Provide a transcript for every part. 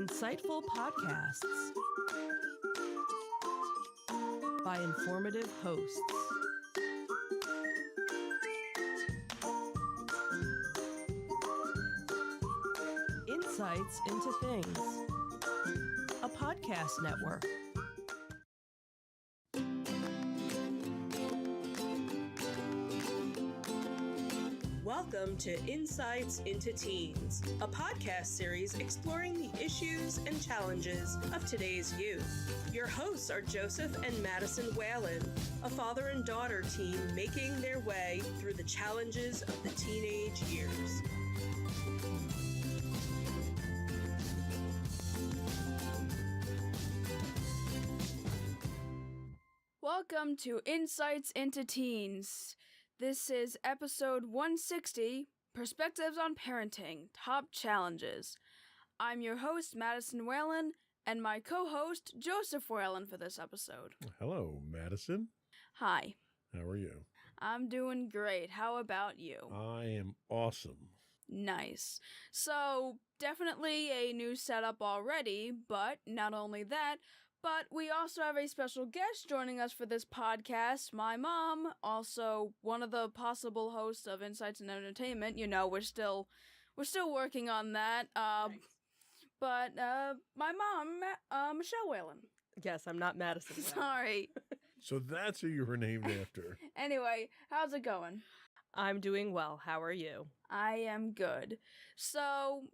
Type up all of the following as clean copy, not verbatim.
Insightful podcasts by informative hosts. Insights into Things, a podcast network. Welcome to Insights into Teens, a podcast series exploring the issues and challenges of today's youth. Your hosts are Joseph and Madison Whalen, a father and daughter team making their way through the challenges of the teenage years. Welcome to Insights into Teens. This is episode 160, Perspectives on Parenting, Top Challenges. I'm your host, Madison Whalen, and my co-host, Joseph Whalen, for this episode. Hello, Madison. Hi. How are you? I'm doing great. How about you? I am awesome. Nice. So, definitely a new setup already, but not only that, but we also have a special guest joining us for this podcast, my mom, also one of the possible hosts of Insights and Entertainment. You know, we're still working on that. Thanks. But my mom, Michelle Whalen. Yes, I'm not Madison Whalen. Sorry. So that's who you were named after. Anyway, how's it going? I'm doing well. How are you? I am good. So,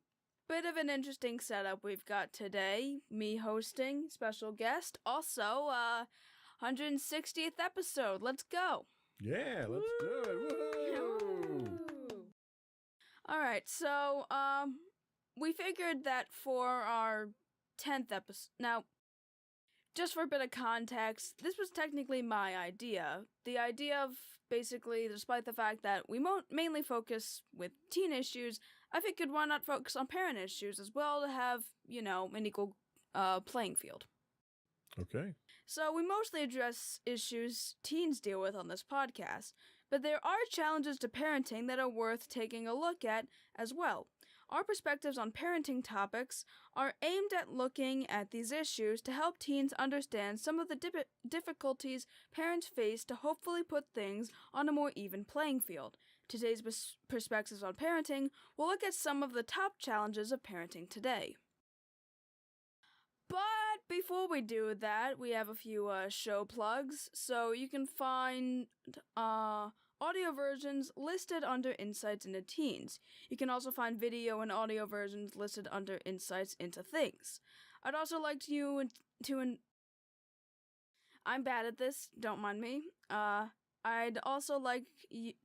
bit of an interesting setup we've got today. Me hosting, special guest. Also, 160th episode. Let's go. Yeah, let's do it. Woo! Alright, so, we figured that for our 10th episode... Now, just for a bit of context, this was technically my idea. The idea of, basically, despite the fact that we mainly focus with teen issues, I figured why not focus on parent issues as well to have, you know, an equal playing field. Okay. So we mostly address issues teens deal with on this podcast, but there are challenges to parenting that are worth taking a look at as well. Our perspectives on parenting topics are aimed at looking at these issues to help teens understand some of the difficulties parents face to hopefully put things on a more even playing field. Today's perspectives on parenting will look at some of the top challenges of parenting today. But before we do that, we have a few show plugs. So you can find audio versions listed under Insights into Teens. You can also find video and audio versions listed under Insights into Things. I'd also like I'm bad at this, don't mind me. I'd also like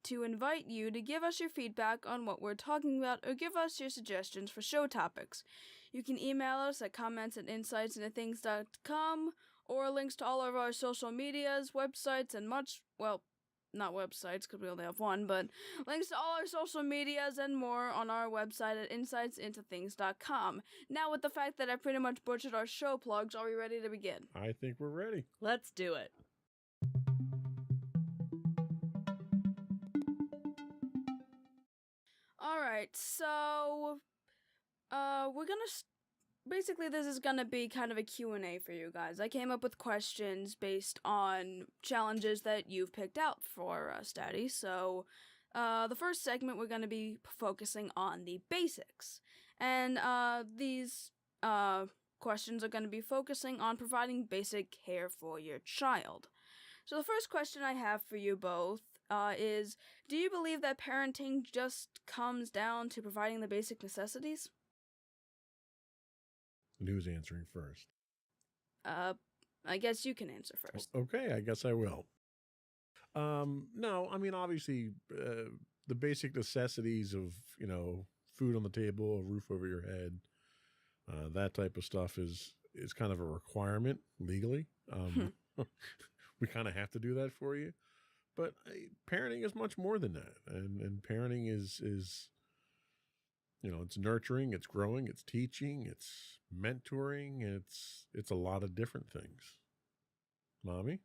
to invite you to give us your feedback on what we're talking about or give us your suggestions for show topics. You can email us at comments@insightsintothings.com or links to all of our social medias, websites, and much, well, not websites because we only have one, but links to all our social medias and more on our website at insightsintothings.com. Now, with the fact that I pretty much butchered our show plugs, are we ready to begin? I think we're ready. Let's do it. Alright, so, we're gonna, basically this is gonna be kind of a Q&A for you guys. I came up with questions based on challenges that you've picked out for us, Daddy, so, the first segment we're gonna be focusing on the basics. And, these, questions are gonna be focusing on providing basic care for your child. So the first question I have for you both is, do you believe that parenting just comes down to providing the basic necessities? Who's answering first? I guess you can answer first. Okay, I guess I will. No, I mean, obviously, the basic necessities of, you know, food on the table, a roof over your head, that type of stuff is kind of a requirement legally. We kind of have to do that for you. But parenting is much more than that. And parenting is, you know, it's nurturing, it's growing, it's teaching, it's mentoring, it's a lot of different things. Mommy?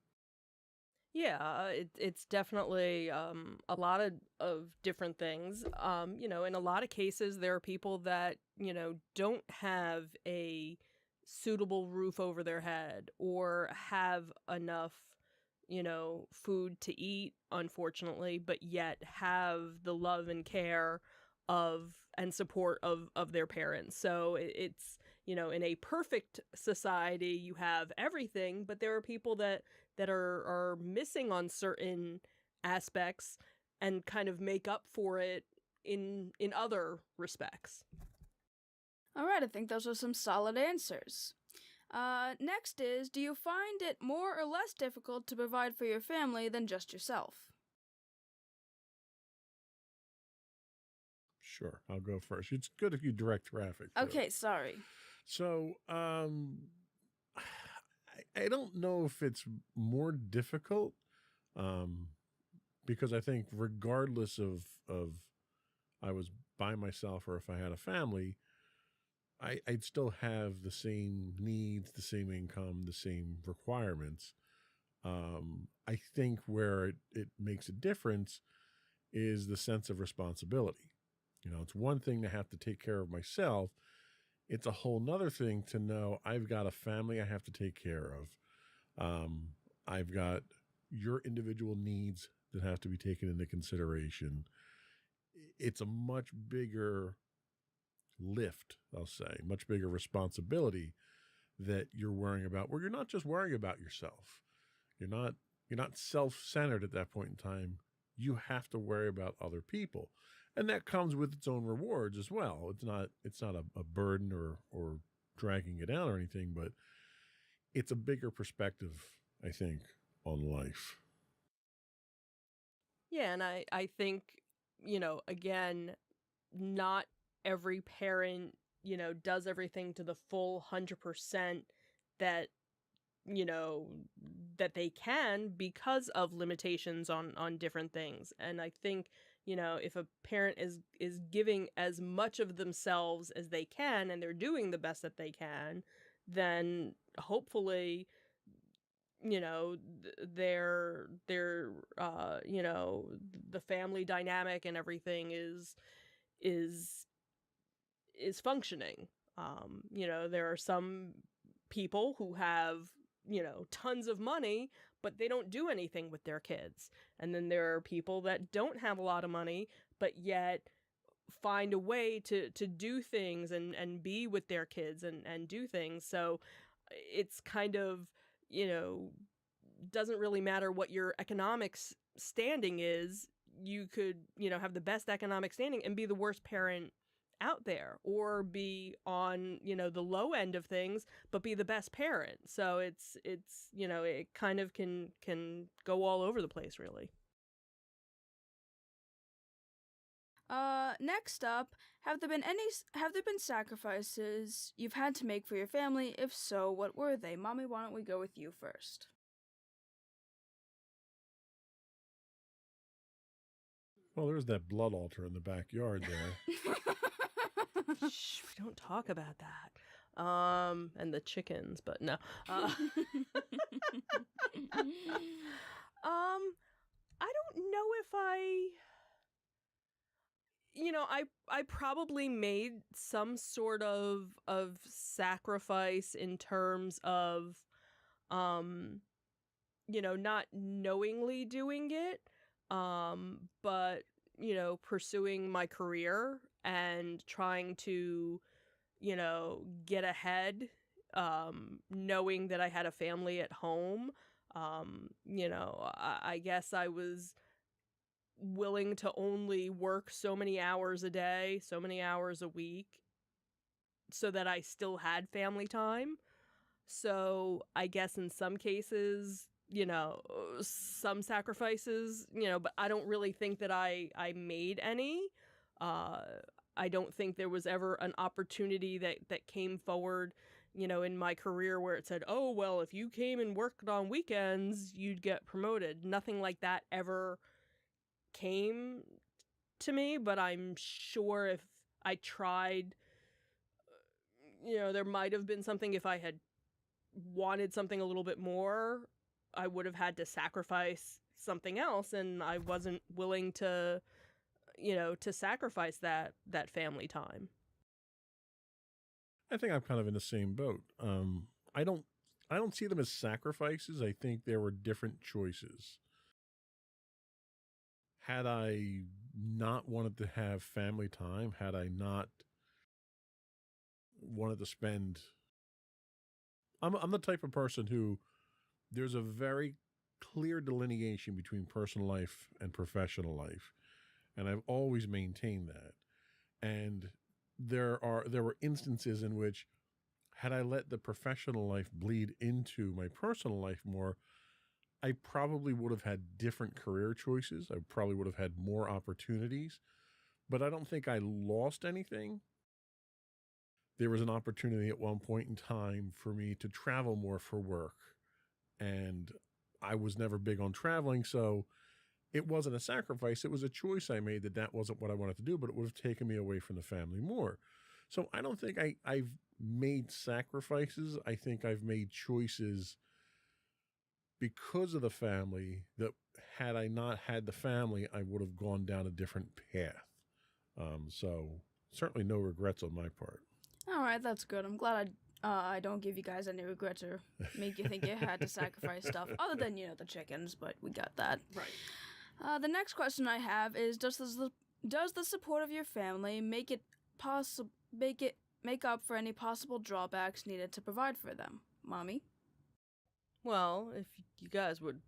Yeah, it's definitely a lot of different things. In a lot of cases, there are people that, don't have a suitable roof over their head or have enough, food to eat, unfortunately, but yet have the love and care of and support of their parents. So it's, in a perfect society, you have everything, but there are people that are missing on certain aspects and kind of make up for it in other respects. All right, I think those are some solid answers. Next is, do you find it more or less difficult to provide for your family than just yourself? Sure, I'll go first. It's good if you direct traffic. Okay, sorry. So, I don't know if it's more difficult, because I think regardless of I was by myself or if I had a family, I'd still have the same needs, the same income, the same requirements. I think where it makes a difference is the sense of responsibility. It's one thing to have to take care of myself. It's a whole nother thing to know I've got a family I have to take care of. I've got your individual needs that have to be taken into consideration. It's a much bigger lift, I'll say, much bigger responsibility that you're worrying about, where you're not just worrying about yourself. You're not self-centered at that point in time. You have to worry about other people. And that comes with its own rewards as well. It's not a burden or dragging it down or anything, but it's a bigger perspective, I think, on life. Yeah, and I think, again, not every parent, does everything to the full 100% that, that they can because of limitations on different things. And I think, if a parent is giving as much of themselves as they can and they're doing the best that they can, then hopefully, their the family dynamic and everything is functioning. There are some people who have, tons of money, but they don't do anything with their kids. And then there are people that don't have a lot of money, but yet find a way to do things and be with their kids and do things. So it's kind of, doesn't really matter what your economic standing is. You could, have the best economic standing and be the worst parent out there, or be on, the low end of things, but be the best parent. So it's, it kind of can go all over the place, really. Next up, have there been sacrifices you've had to make for your family? If so, what were they? Mommy, why don't we go with you first? Well, there's that blood altar in the backyard there. Shh, we don't talk about that. And the chickens, but no. I don't know if I probably made some sort of sacrifice in terms of, not knowingly doing it, but, pursuing my career and trying to, get ahead, knowing that I had a family at home. I guess I was willing to only work so many hours a day, so many hours a week, so that I still had family time. So I guess in some cases, some sacrifices, but I don't really think that I made any. I don't think there was ever an opportunity that came forward, in my career where it said, oh, well, if you came and worked on weekends, you'd get promoted. Nothing like that ever came to me, but I'm sure if I tried, there might have been something if I had wanted something a little bit more. I would have had to sacrifice something else, and I wasn't willing to, to sacrifice that family time. I think I'm kind of in the same boat. I don't see them as sacrifices. I think there were different choices. Had I not wanted to have family time, had I not wanted to spend, I'm the type of person who there's a very clear delineation between personal life and professional life, and I've always maintained that. And there were instances in which, had I let the professional life bleed into my personal life more, I probably would have had different career choices. I probably would have had more opportunities, but I don't think I lost anything. There was an opportunity at one point in time for me to travel more for work, and I was never big on traveling, so it wasn't a sacrifice. It was a choice I made that wasn't what I wanted to do, but it would have taken me away from the family more. So I don't think I've made sacrifices. I think I've made choices because of the family that, had I not had the family, I would have gone down a different path. So certainly no regrets on my part. All right, that's good. I'm glad I don't give you guys any regrets or make you think you had to sacrifice stuff, other than, the chickens, but we got that. Right. The next question I have is, does the support of your family make up for any possible drawbacks needed to provide for them? Mommy? Well, if you guys would,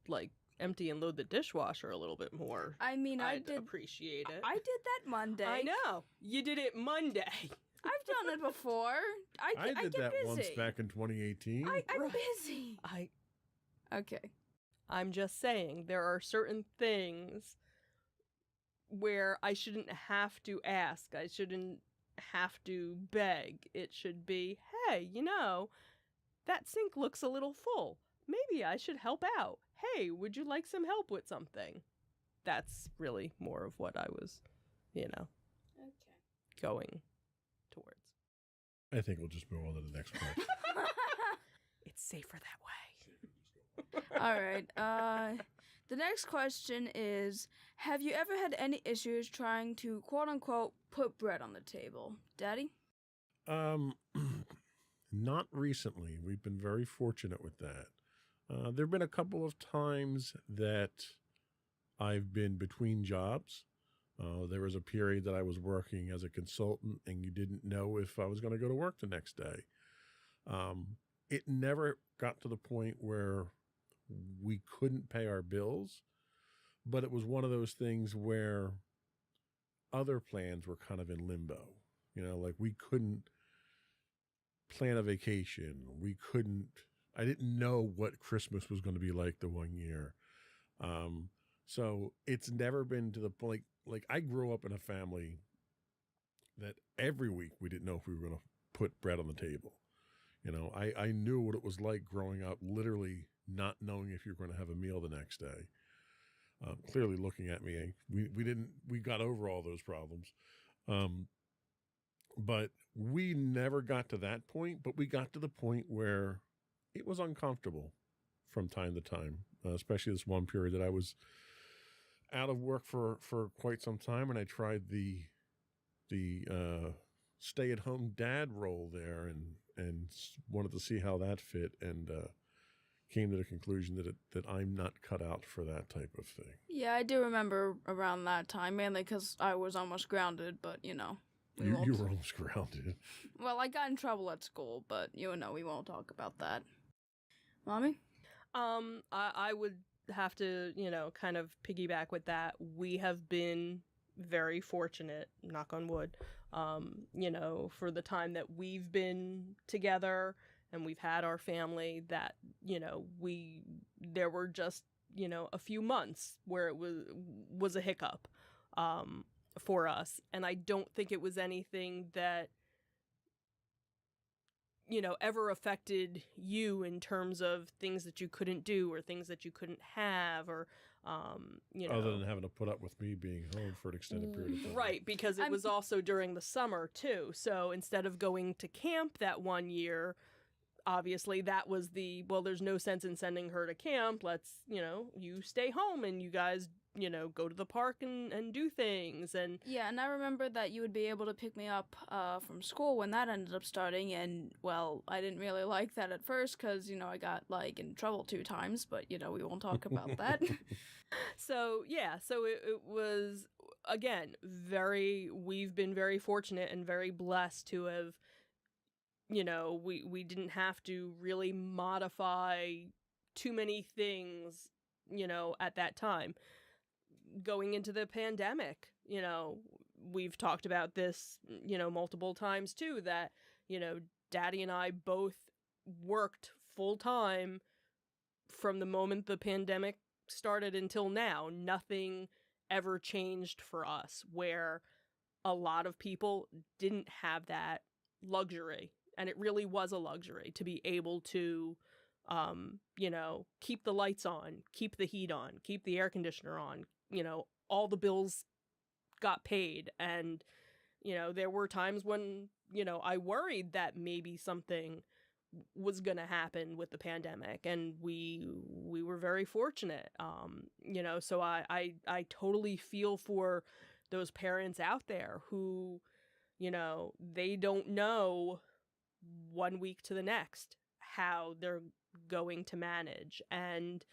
empty and load the dishwasher a little bit more, I mean, I'd appreciate it. I did that Monday. I know. You did it Monday. I've done it before. I did get that busy. once back in 2018. I'm Right. busy. Okay. I'm just saying, there are certain things where I shouldn't have to ask. I shouldn't have to beg. It should be, hey, that sink looks a little full. Maybe I should help out. Hey, would you like some help with something? That's really more of what I was, going towards. I think we'll just move on to the next question. It's safer that way. All right. The next question is, have you ever had any issues trying to, quote unquote, put bread on the table? Daddy? Not recently. We've been very fortunate with that. There have been a couple of times that I've been between jobs. There was a period that I was working as a consultant, and you didn't know if I was going to go to work the next day. It never got to the point where we couldn't pay our bills, but it was one of those things where other plans were kind of in limbo. We couldn't plan a vacation. I didn't know what Christmas was going to be like the one year. So it's never been to the point, I grew up in a family that every week we didn't know if we were going to put bread on the table. I knew what it was like growing up, literally not knowing if you were going to have a meal the next day. Clearly looking at me, we got over all those problems. But we never got to that point, but we got to the point where it was uncomfortable from time to time, especially this one period that I was out of work for quite some time, and I tried the stay-at-home dad role there and wanted to see how that fit, and came to the conclusion that I'm not cut out for that type of thing. Yeah, I do remember around that time, mainly because I was almost grounded, but, You were almost grounded. Well, I got in trouble at school, but, we won't talk about that. Mommy? I would have to, kind of piggyback with that. We have been very fortunate, knock on wood, for the time that we've been together and we've had our family, that, there were just, a few months where it was a hiccup, for us. And I don't think it was anything that, ever affected you in terms of things that you couldn't do or things that you couldn't have, or, Other than having to put up with me being home for an extended period of time. Right, because it was also during the summer, too. So instead of going to camp that one year, obviously that was well, there's no sense in sending her to camp. Let's, you stay home and you guys, go to the park and do things. And Yeah, and I remember that you would be able to pick me up from school when that ended up starting, and, well, I didn't really like that at first because, I got, like, in trouble 2 times, but, we won't talk about that. so, yeah, so it was, again, we've been very fortunate and very blessed to have, we didn't have to really modify too many things, at that time. Going into the pandemic, we've talked about this, multiple times too, that, Daddy and I both worked full time from the moment the pandemic started until now. Nothing ever changed for us, where a lot of people didn't have that luxury. And it really was a luxury to be able to, keep the lights on, keep the heat on, keep the air conditioner on, all the bills got paid. And, there were times when, I worried that maybe something was going to happen with the pandemic, and we were very fortunate. So I totally feel for those parents out there who, they don't know 1 week to the next how they're going to manage, and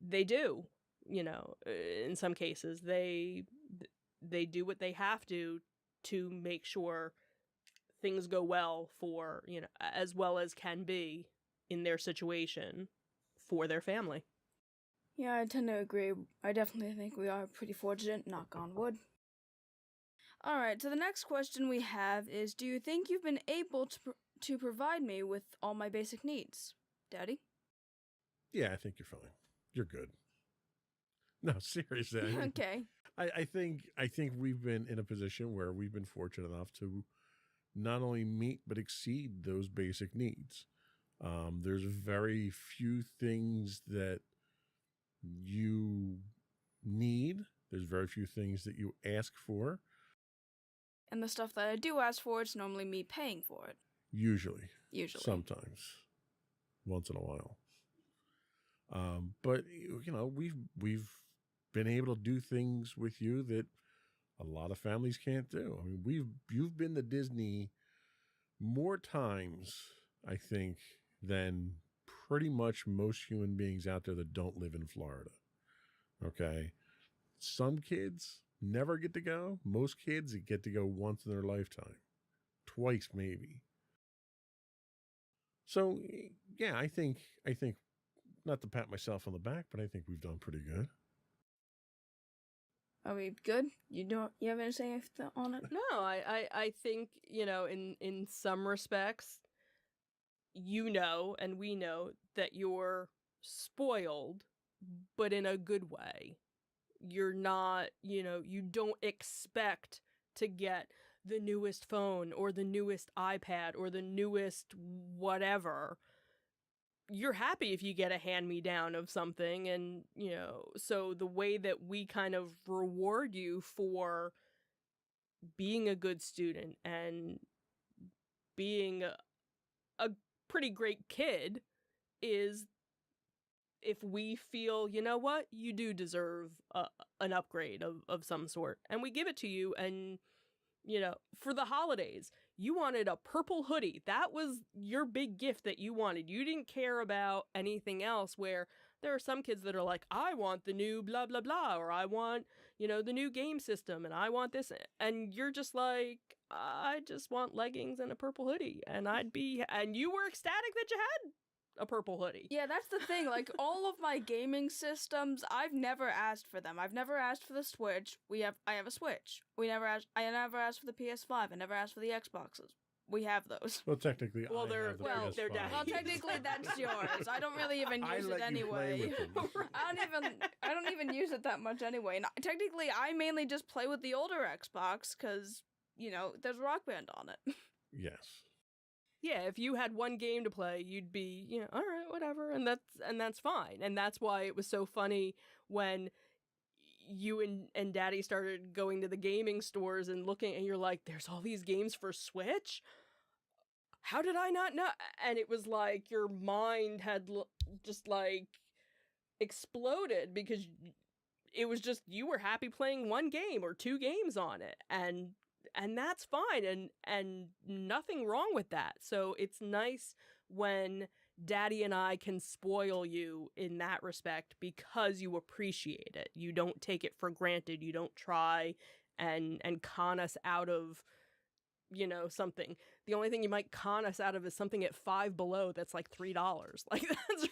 they do. In some cases they do what they have to make sure things go well for, as well as can be in their situation for their family. Yeah, I tend to agree. I definitely think we are pretty fortunate, knock on wood. Alright, so the next question we have is, do you think you've been able to provide me with all my basic needs? Daddy? Yeah, I think you're fine. You're good. No, seriously. Okay. I think we've been in a position where we've been fortunate enough to not only meet but exceed those basic needs. There's very few things that you need. There's very few things that you ask for. And the stuff that I do ask for, it's normally me paying for it. Usually. Sometimes. Once in a while. But we've been able to do things with you that a lot of families can't do. I mean, you've been to Disney more times, I think, than pretty much most human beings out there that don't live in Florida. Okay? Some kids never get to go. Most kids get to go once in their lifetime. Twice, maybe. So, yeah, I think, not to pat myself on the back, but I think we've done pretty good. Are we good? You have anything on it? No, I think, in some respects, and we know that you're spoiled, but in a good way. You're not, you don't expect to get the newest phone or the newest iPad or the newest whatever. You're happy if you get a hand-me-down of something, and, so the way that we kind of reward you for being a good student and being a pretty great kid is if we feel, you know what, you do deserve an upgrade of some sort, and we give it to you. And, for the holidays, you wanted a purple hoodie. That was your big gift that you wanted. You didn't care about anything else, where there are some kids that are like, I want the new blah, blah, blah, or I want, the new game system, and I want this. And you're just like, I just want leggings and a purple hoodie. And you were ecstatic that you had a purple hoodie. Yeah, that's the thing. Like, all of my gaming systems, I've never asked for them. I've never asked for the Switch. I have a Switch. I never asked for the PS5. I never asked for the Xboxes. We have those. Well, technically, they're PS5. Well, technically, that's yours. I don't really even use it anyway. I don't even use it that much anyway. And technically, I mainly just play with the older Xbox because, there's Rock Band on it. Yes. Yeah, if you had one game to play, you'd be, all right, whatever, and that's fine. And that's why it was so funny when you and Daddy started going to the gaming stores and looking, and you're like, there's all these games for Switch? how did I not know? And it was like your mind had just like exploded because it was just you were happy playing one game or two games on it, and that's fine, and nothing wrong with that. So it's nice when Daddy and I can spoil you in that respect because you appreciate it. You don't take it for granted. You don't try and con us out of, you know, something. The only thing you might con us out of is something at Five Below that's like $3. Like, that's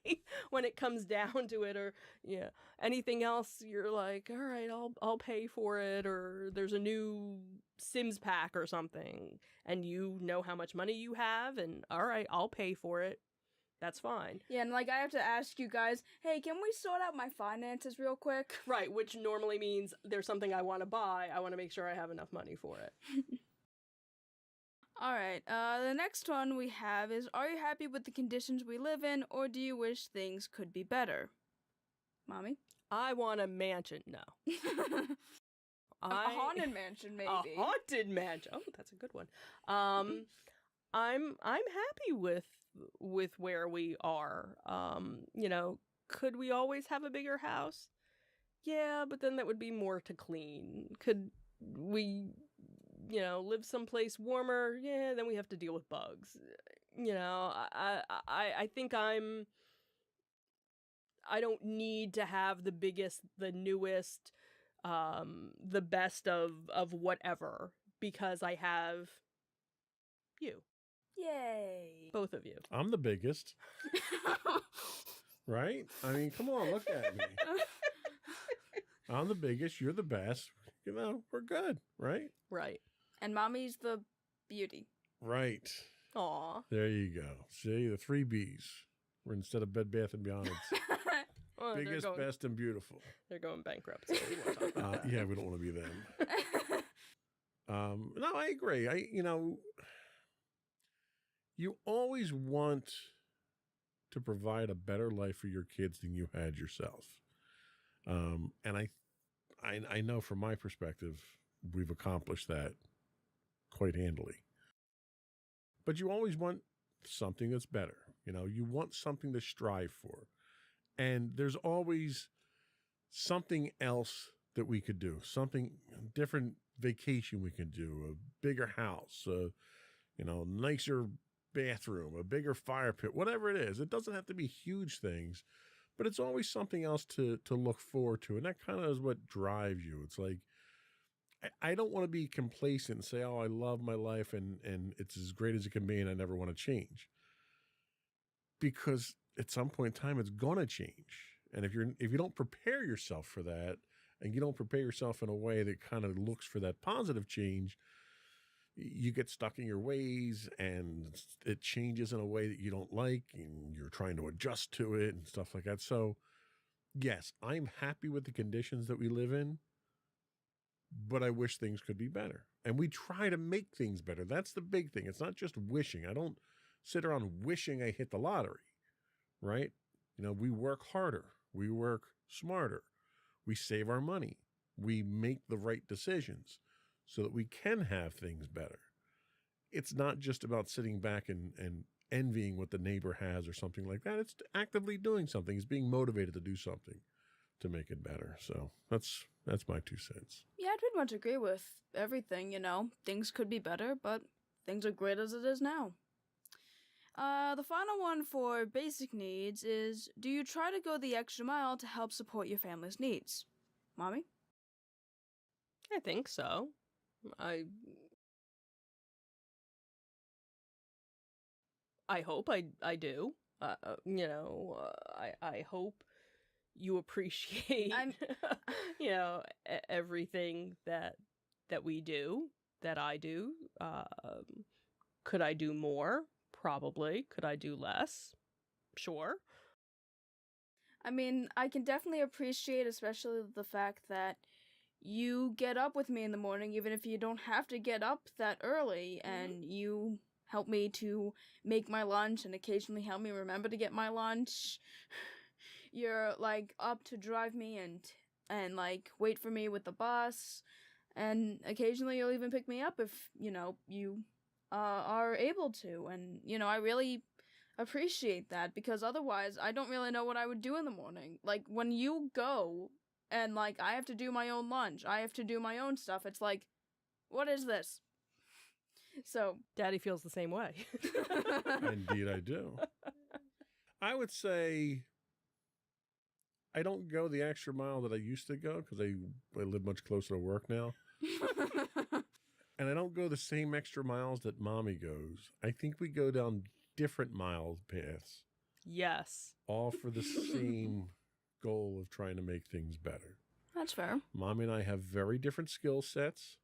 really when it comes down to it. Or yeah, anything else you're like, all right, I'll pay for it. Or there's a new Sims pack or something and you know how much money you have, and all right, I'll pay for it. That's fine. Yeah, and like I have to ask you guys, hey, can we sort out my finances real quick? Right, which normally means there's something I want to buy. I want to make sure I have enough money for it. All right, the next one we have is, are you happy with the conditions we live in, or do you wish things could be better? Mommy? I want a mansion. No. A haunted mansion, maybe. A haunted mansion. Oh, that's a good one. I'm happy with where we are. You know, could we always have a bigger house? Yeah, but then that would be more to clean. Could we, you know, live someplace warmer? Yeah, then we have to deal with bugs. You know, I think I don't need to have the biggest, the newest, the best of whatever, because I have you. Yay. Both of you. I'm the biggest, right? I mean, come on, look at me. I'm the biggest. You're the best. You know, we're good, right? Right. And Mommy's the beauty. Right. Aw. There you go. See, the 3 Bs. We're instead of Bed Bath & Beyond. It's Well, biggest, best, and beautiful. They're going bankrupt. So we won't talk about that. Yeah, we don't want to be them. No, I agree. You always want to provide a better life for your kids than you had yourself. And I know from my perspective, we've accomplished that quite handily. But you always want something that's better. You know, you want something to strive for. And there's always something else that we could do, something different vacation we can do, a bigger house, you know, nicer bathroom, a bigger fire pit, whatever it is. It doesn't have to be huge things, but it's always something else to look forward to. And that kind of is what drives you. It's like, I don't want to be complacent and say, oh, I love my life and it's as great as it can be and I never want to change. Because at some point in time, it's going to change. And if you don't prepare yourself for that, and you don't prepare yourself in a way that kind of looks for that positive change, you get stuck in your ways and it changes in a way that you don't like and you're trying to adjust to it and stuff like that. So yes, I'm happy with the conditions that we live in, but I wish things could be better. And we try to make things better. That's the big thing. It's not just wishing. I don't sit around wishing I hit the lottery, right? You know, we work harder. We work smarter. We save our money. We make the right decisions so that we can have things better. It's not just about sitting back and envying what the neighbor has or something like that. It's actively doing something. It's being motivated to do something to make it better. So that's my 2 cents. Yeah, I pretty much agree with everything, you know. Things could be better, but things are great as it is now. The final one for basic needs is, do you try to go the extra mile to help support your family's needs? Mommy? I think so. I hope I do. You know, I hope you appreciate, you know, everything that we do, that I do. Could I do more? Probably. Could I do less? Sure. I mean, I can definitely appreciate especially the fact that you get up with me in the morning, even if you don't have to get up that early, and you help me to make my lunch and occasionally help me remember to get my lunch. You're, like, up to drive me and like, wait for me with the bus, and occasionally you'll even pick me up if, you know, you are able to. And, I really appreciate that, because otherwise I don't really know what I would do in the morning. Like, when you go and, like, I have to do my own lunch, I have to do my own stuff, it's like, what is this? So, Daddy feels the same way. Indeed, I do. I would say I don't go the extra mile that I used to go because I live much closer to work now. And I don't go the same extra miles that Mommy goes. I think we go down different mile paths, Yes. all for the same goal of trying to make things better. That's fair. Mommy and I have very different skill sets,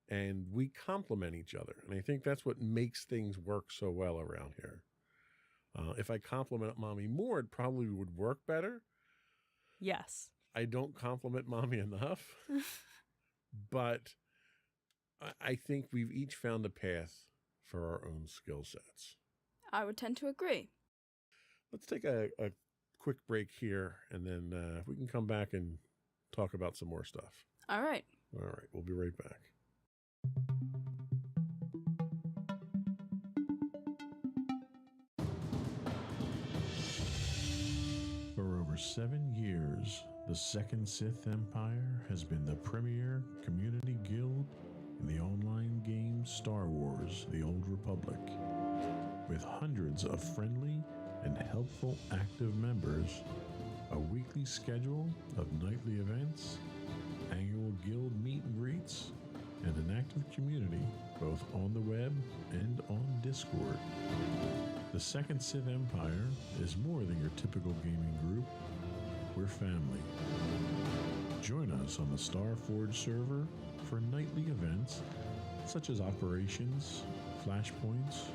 and we complement each other. And I think that's what makes things work so well around here. If I compliment Mommy more, it probably would work better. Yes. I don't compliment Mommy enough, but I think we've each found a path for our own skill sets. I would tend to agree. Let's take a quick break here, and then we can come back and talk about some more stuff. All right. All right, we'll be right back. For over 7 years, the Second Sith Empire has been the premier community guild in the online game Star Wars: The Old Republic. With hundreds of friendly and helpful active members, a weekly schedule of nightly events, annual guild meet and greets, and an active community both on the web and on Discord. The Second Sith Empire is more than your typical gaming group. We're family. Join us on the Starforge server for nightly events such as operations, flashpoints,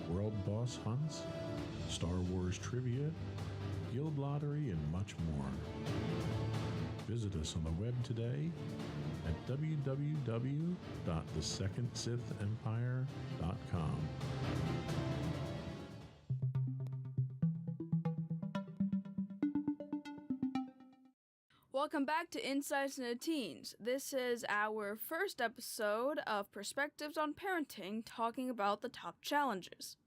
world boss hunts, Star Wars trivia, guild lottery, and much more. Visit us on the web today at www.thesecondsithempire.com. Welcome back to Insights into Teens. This is our first episode of Perspectives on Parenting, talking about the top challenges.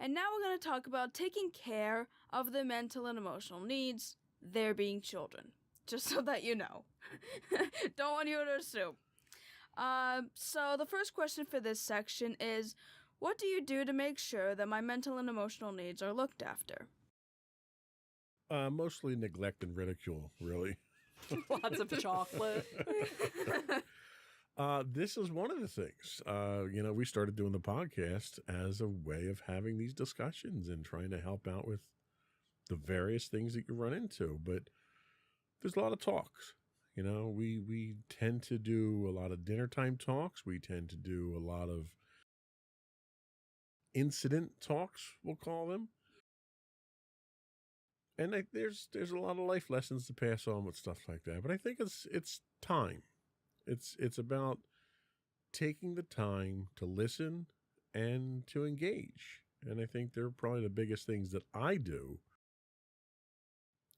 And now we're going to talk about taking care of the mental and emotional needs, there being children. Just so that you know. Don't want you to assume. So the first question for this section is, what do you do to make sure that my mental and emotional needs are looked after? Mostly neglect and ridicule, really. Lots of chocolate. This is one of the things. We started doing the podcast as a way of having these discussions and trying to help out with the various things that you run into. But there's a lot of talks. We tend to do a lot of dinner time talks. We tend to do a lot of incident talks, we'll call them. And there's a lot of life lessons to pass on with stuff like that. But I think it's time. It's about taking the time to listen and to engage. And I think they're probably the biggest things that I do.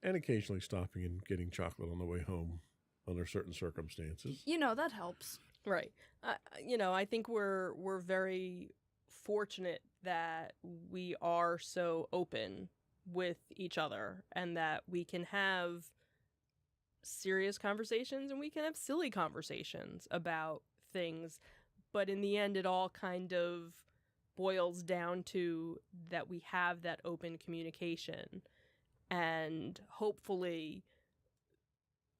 And occasionally stopping and getting chocolate on the way home under certain circumstances. That helps. Right. I think we're very fortunate that we are so open with each other and that we can have serious conversations and we can have silly conversations about things. But in the end, it all kind of boils down to that we have that open communication. And hopefully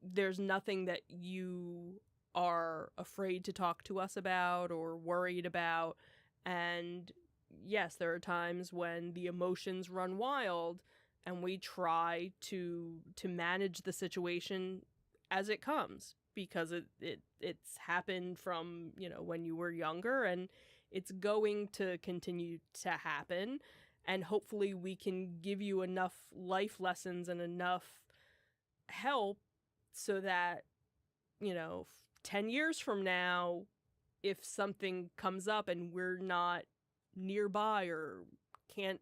there's nothing that you are afraid to talk to us about or worried about. And yes, there are times when the emotions run wild and we try to manage the situation as it comes, because it's happened from, when you were younger, and it's going to continue to happen. And hopefully we can give you enough life lessons and enough help so that, 10 years from now, if something comes up and we're not nearby or can't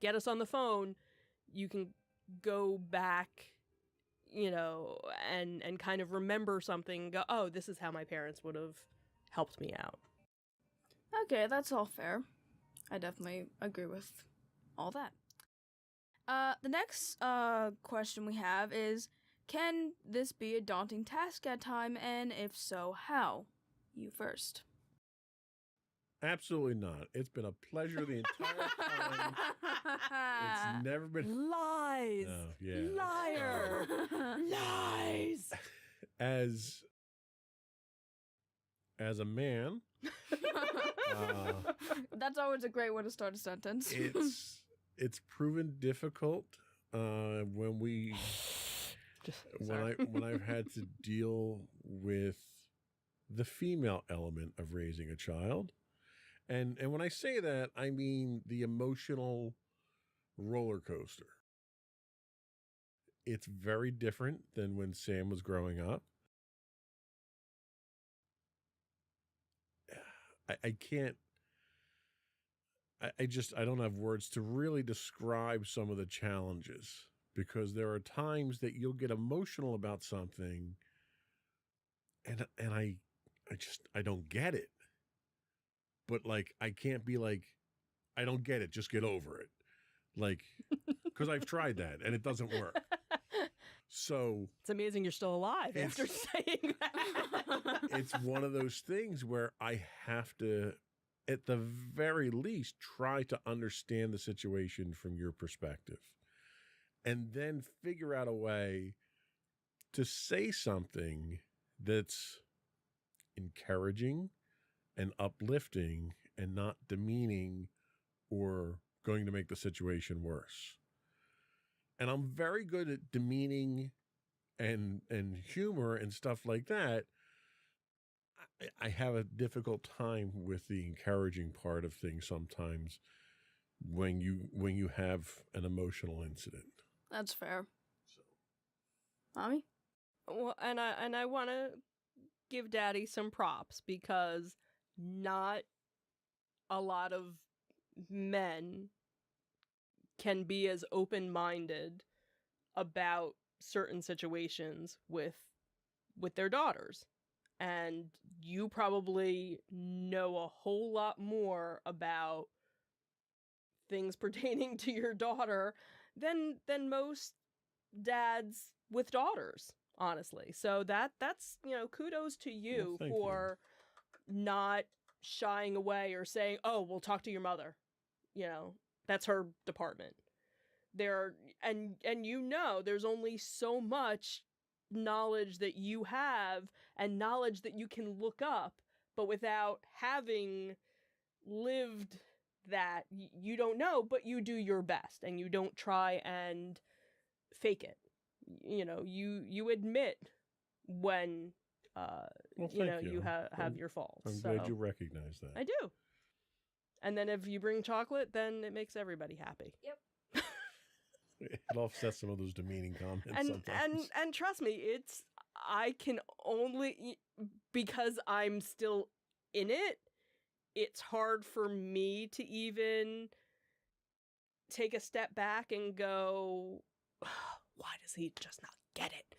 get us on the phone, you can go back, and kind of remember something, go, oh, this is how my parents would have helped me out. Okay, that's all fair. I definitely agree with all that. The next question we have is, can this be a daunting task at time, and if so, how? You first. Absolutely not. It's been a pleasure the entire time. It's never been. Lies. No, yeah. Liar. Lies. As a man, That's always a great way to start a sentence. it's proven difficult when I've had to deal with the female element of raising a child. And when I say that, I mean the emotional roller coaster. It's very different than when Sam was growing up. I can't, I don't have words to really describe some of the challenges, because there are times that you'll get emotional about something and I don't get it. But like, I can't be like, I don't get it, just get over it. Like, because I've tried that and it doesn't work. So It's amazing you're still alive after saying that. it's one of those things where I have to, at the very least, try to understand the situation from your perspective, and then figure out a way to say something that's encouraging and uplifting and not demeaning or going to make the situation worse. And I'm very good at demeaning and humor and stuff like that. I have a difficult time with the encouraging part of things sometimes when you have an emotional incident. That's fair. Mommy? Well, and I want to give Daddy some props, because not a lot of men can be as open-minded about certain situations with their daughters. And you probably know a whole lot more about things pertaining to your daughter than most dads with daughters, honestly. So that's, kudos to you Well, for not shying away or saying, "Oh, we'll talk to your mother." That's her department. There's only so much knowledge that you have and knowledge that you can look up, but without having lived that, you don't know, but you do your best and you don't try and fake it. You admit when you have your faults. I'm glad you recognize that. I do. And then if you bring chocolate, then it makes everybody happy. Yep. It offsets some of those demeaning comments And sometimes. and trust me, I can only, because I'm still in it, it's hard for me to even take a step back and go, why does he just not get it?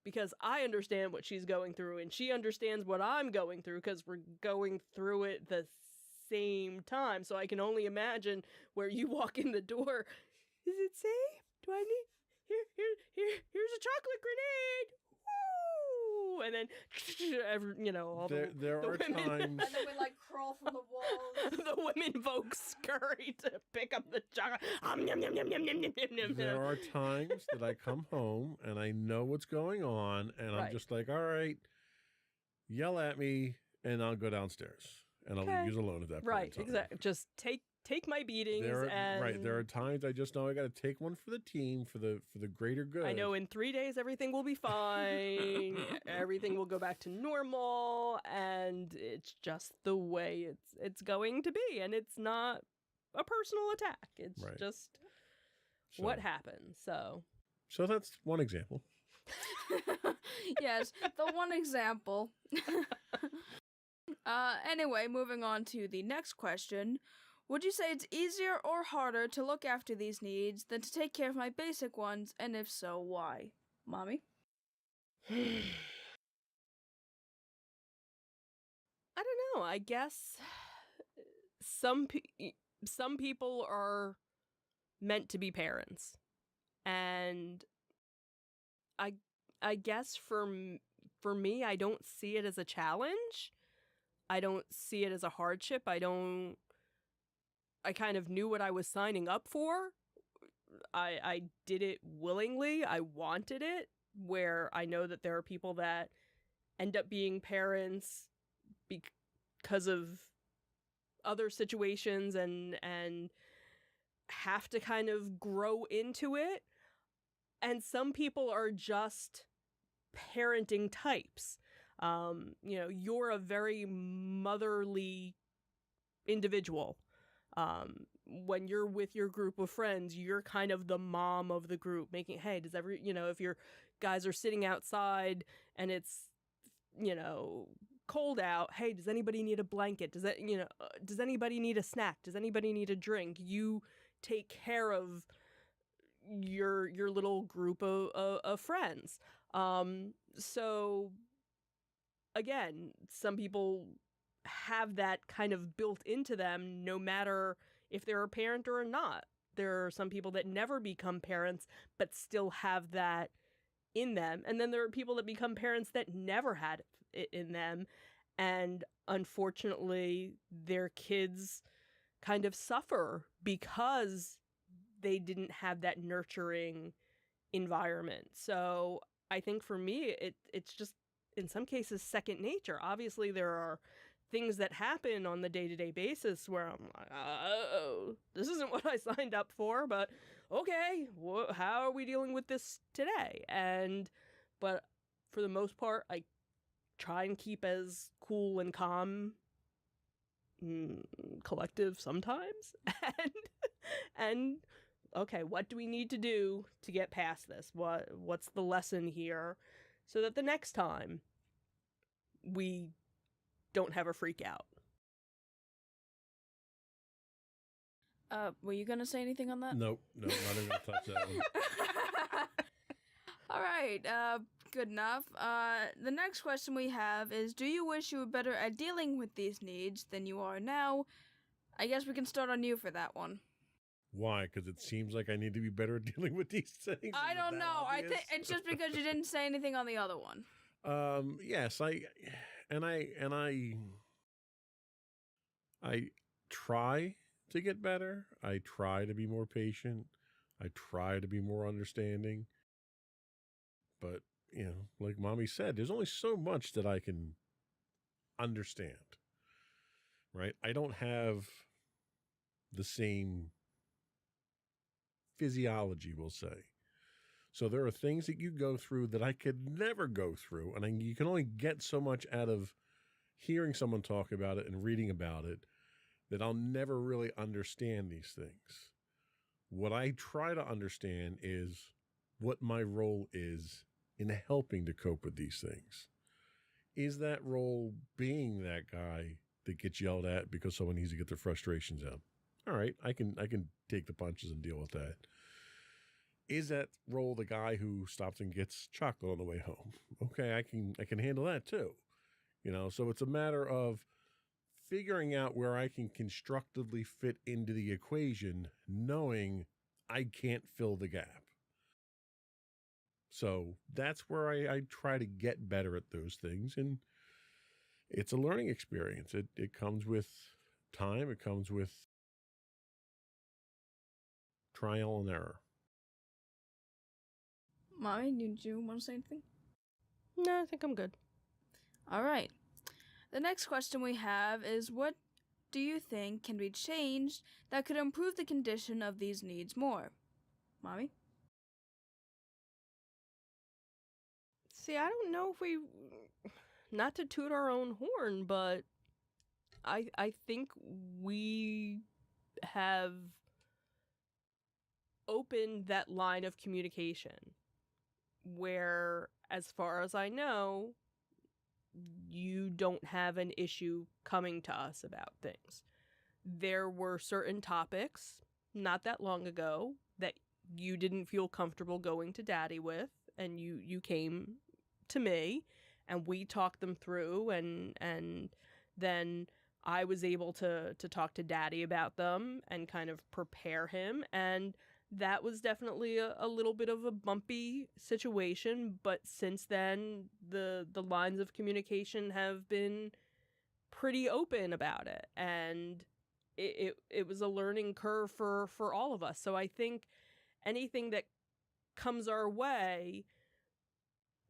Because I understand what she's going through and she understands what I'm going through, because we're going through it the same time. So I can only imagine where you walk in the door. Is it safe? Do I need here's a chocolate grenade? Woo! And then all there the are women, times And then we crawl from the walls. the women folks scurry to pick up the chocolate. Yum, yum, yum, yum, yum, yum, yum, there yum. are times that I come home and I know what's going on, and I'm Right. just like, all right, yell at me and I'll go downstairs and I'll Okay. leave you alone at that point. Right, in time. exactly. Just take my beatings There and are times I just know I got to take one for the team, for the greater good. I know in 3 days everything will be fine. Everything will go back to normal, and it's just the way it's going to be, and it's not a personal attack. It's Right. just So- what happened. So So that's one example. Yes, the one example. Anyway, moving on to the next question. Would you say it's easier or harder to look after these needs than to take care of my basic ones, and if so, why? Mommy? I don't know. I guess some people are meant to be parents, and I guess for me, I don't see it as a challenge. I don't see it as a hardship. I kind of knew what I was signing up for. I did it willingly. I wanted it, where I know that there are people that end up being parents because of other situations and have to kind of grow into it. And some people are just parenting types. You're a very motherly individual. When you're with your group of friends, you're kind of the mom of the group, making, hey, if your guys are sitting outside and it's, cold out, hey, does anybody need a blanket? Does anybody need a snack? Does anybody need a drink? You take care of your little group of friends. So again, some people have that kind of built into them, no matter if they're a parent or not. There are some people that never become parents but still have that in them. And then there are people that become parents that never had it in them. And unfortunately, their kids kind of suffer because they didn't have that nurturing environment. So I think for me, it's just, in some cases, second nature. Obviously, there are things that happen on the day-to-day basis where I'm like, oh, this isn't what I signed up for, but okay, how are we dealing with this today? But for the most part, I try and keep as cool and calm, collective sometimes, and okay, what do we need to do to get past this? What's the lesson here, so that the next time we don't have a freak out. Were you gonna say anything on that? Nope, not even gonna touch that one. All right, good enough. The next question we have is, do you wish you were better at dealing with these needs than you are now? I guess we can start on you for that one. Why? Because it seems like I need to be better at dealing with these things. I don't know. I think it's just because you didn't say anything on the other one. Yes, I try to get better. I try to be more patient. I try to be more understanding. But, like Mommy said, there's only so much that I can understand, right? I don't have the same physiology, we'll say. So there are things that you go through that I could never go through, and you can only get so much out of hearing someone talk about it and reading about it, that I'll never really understand these things. What I try to understand is what my role is in helping to cope with these things. Is that role being that guy that gets yelled at because someone needs to get their frustrations out? All right, I can take the punches and deal with that. Is that role the guy who stops and gets chocolate on the way home? Okay, I can handle that too. So it's a matter of figuring out where I can constructively fit into the equation, knowing I can't fill the gap. So that's where I try to get better at those things. And it's a learning experience. It comes with time. It comes with trial and error. Mommy, did you want to say anything? No, I think I'm good. All right. The next question we have is, what do you think can be changed that could improve the condition of these needs more? Mommy? See, I don't know if we, not to toot our own horn, but I think we have opened that line of communication where, as far as I know, you don't have an issue coming to us about things. There were certain topics not that long ago that you didn't feel comfortable going to Daddy with, and you came to me and we talked them through, and then I was able to talk to Daddy about them and kind of prepare him, and that was definitely a little bit of a bumpy situation, but since then the lines of communication have been pretty open about it, and it was a learning curve for all of us. So I think anything that comes our way,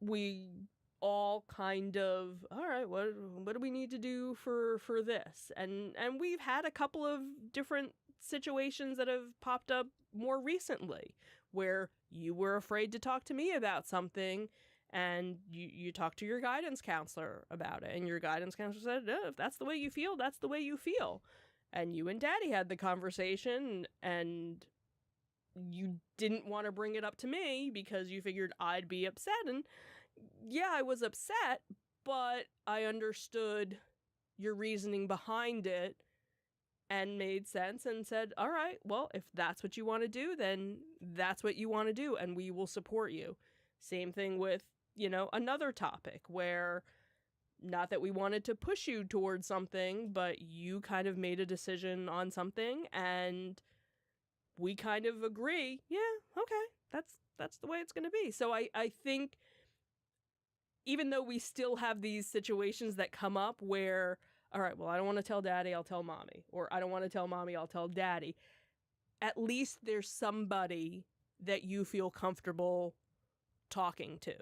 we all kind of, all right, what do we need to do for this? And we've had a couple of different situations that have popped up more recently where you were afraid to talk to me about something, and you talked to your guidance counselor about it, and your guidance counselor said, if that's the way you feel, that's the way you feel. And you and Daddy had the conversation, and you didn't want to bring it up to me because you figured I'd be upset. And yeah, I was upset, but I understood your reasoning behind it and made sense and said, all right, well, if that's what you want to do, then that's what you want to do, and we will support you. Same thing with, another topic where, not that we wanted to push you towards something, but you kind of made a decision on something, and we kind of agree, yeah, okay, that's the way it's going to be. So I think even though we still have these situations that come up where, all right, well, I don't want to tell Daddy, I'll tell Mommy. Or I don't want to tell Mommy, I'll tell Daddy. At least there's somebody that you feel comfortable talking to.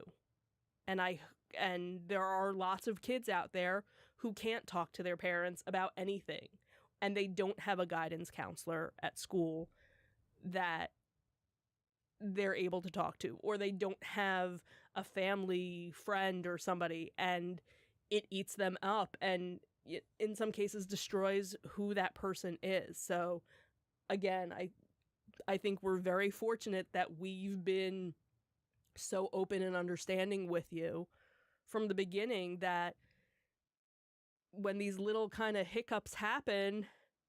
And there are lots of kids out there who can't talk to their parents about anything. And they don't have a guidance counselor at school that they're able to talk to. Or they don't have a family friend or somebody, and it eats them up and in some cases destroys who that person is. So again, I think we're very fortunate that we've been so open and understanding with you from the beginning, that when these little kind of hiccups happen,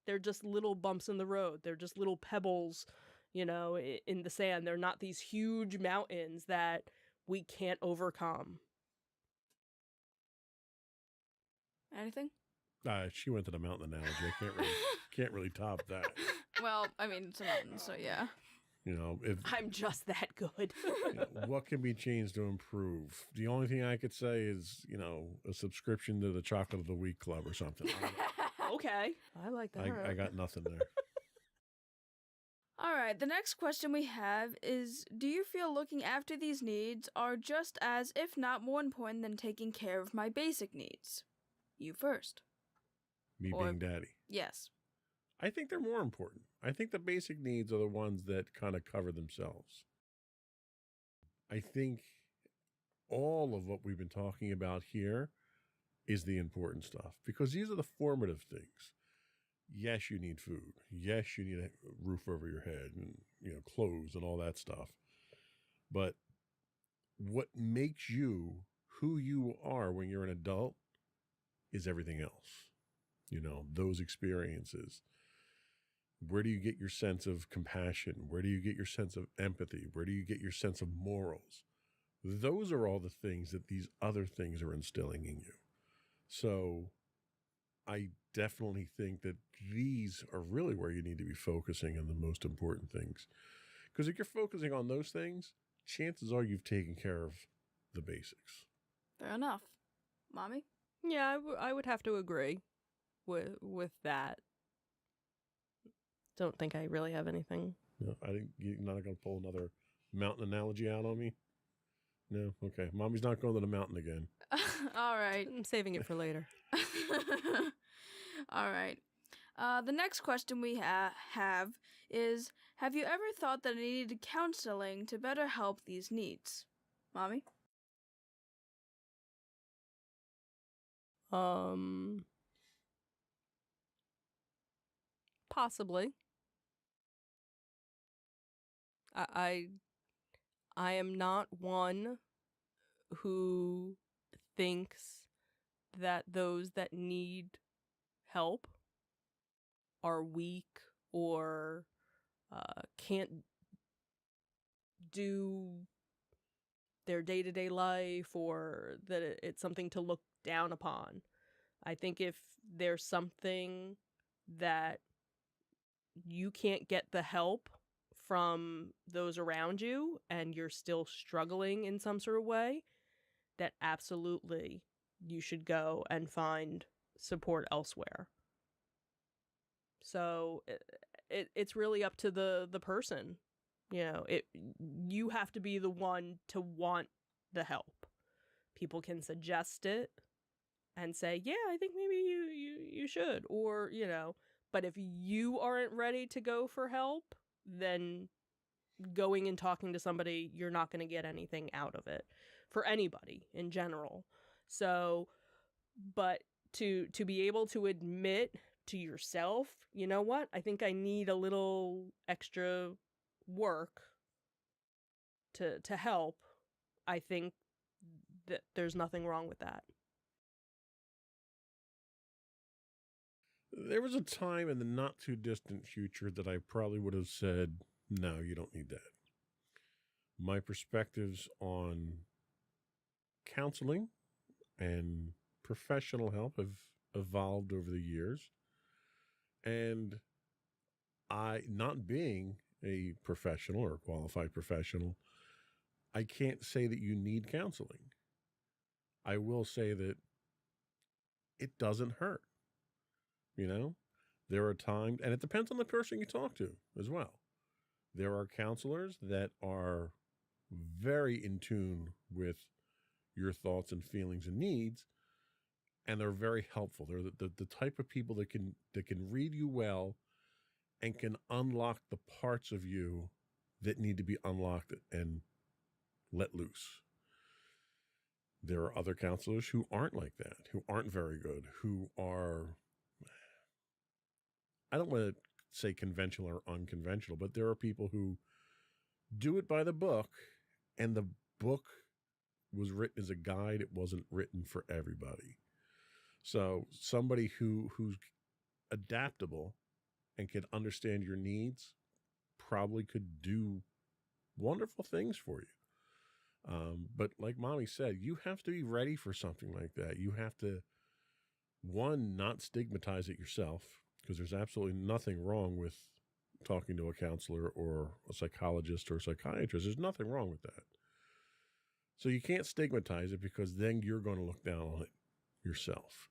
they're just little bumps in the road. They're just little pebbles, in the sand. They're not these huge mountains that we can't overcome. Anything? She went to the mountain analogy. I can't really top that. Well, I mean, it's a mountain, so yeah. If I'm just that good. what can be changed to improve? The only thing I could say is, a subscription to the Chocolate of the Week Club or something. Okay, I like that. I got nothing there. All right, the next question we have is, do you feel looking after these needs are just as, if not more important than taking care of my basic needs? You first. Me being Daddy. Yes. I think they're more important. I think the basic needs are the ones that kind of cover themselves. I think all of what we've been talking about here is the important stuff, because these are the formative things. Yes, you need food. Yes, you need a roof over your head and, clothes and all that stuff. But what makes you who you are when you're an adult is everything else. Those experiences. Where do you get your sense of compassion? Where do you get your sense of empathy? Where do you get your sense of morals? Those are all the things that these other things are instilling in you. So I definitely think that these are really where you need to be focusing on the most important things. Because if you're focusing on those things, chances are you've taken care of the basics. Fair enough. Mommy? Yeah, I would have to agree with that. Don't think I really have anything. No, I think you're not going to pull another mountain analogy out on me? No? Okay. Mommy's not going to the mountain again. All right. I'm saving it for later. All right. The next question we have is, have you ever thought that I needed counseling to better help these needs? Mommy? Possibly. I am not one who thinks that those that need help are weak or can't do their day-to-day life, or that it's something to look down upon. I think if there's something that you can't get the help from those around you and you're still struggling in some sort of way, that absolutely you should go and find support elsewhere. So it's really up to the person. You have to be the one to want the help. People can suggest it and say, yeah, I think maybe you should, or, but if you aren't ready to go for help, then going and talking to somebody, you're not going to get anything out of it for anybody in general. So, but to be able to admit to yourself, you know what, I think I need a little extra work to help, I think that there's nothing wrong with that. There was a time in the not too distant future that I probably would have said, no, you don't need that. My perspectives on counseling and professional help have evolved over the years. And I, not being a professional or a qualified professional, I can't say that you need counseling. I will say that it doesn't hurt. There are times, and it depends on the person you talk to as well. There are counselors that are very in tune with your thoughts and feelings and needs, and they're very helpful. They're the type of people that can read you well and can unlock the parts of you that need to be unlocked and let loose. There are other counselors who aren't like that, who aren't very good, who are, I don't want to say conventional or unconventional, but there are people who do it by the book, and the book was written as a guide. It wasn't written for everybody. So somebody who's adaptable and can understand your needs probably could do wonderful things for you. But like Mommy said, you have to be ready for something like that. You have to, one, not stigmatize it yourself, because there's absolutely nothing wrong with talking to a counselor or a psychologist or a psychiatrist. There's nothing wrong with that. So you can't stigmatize it, because then you're going to look down on it yourself.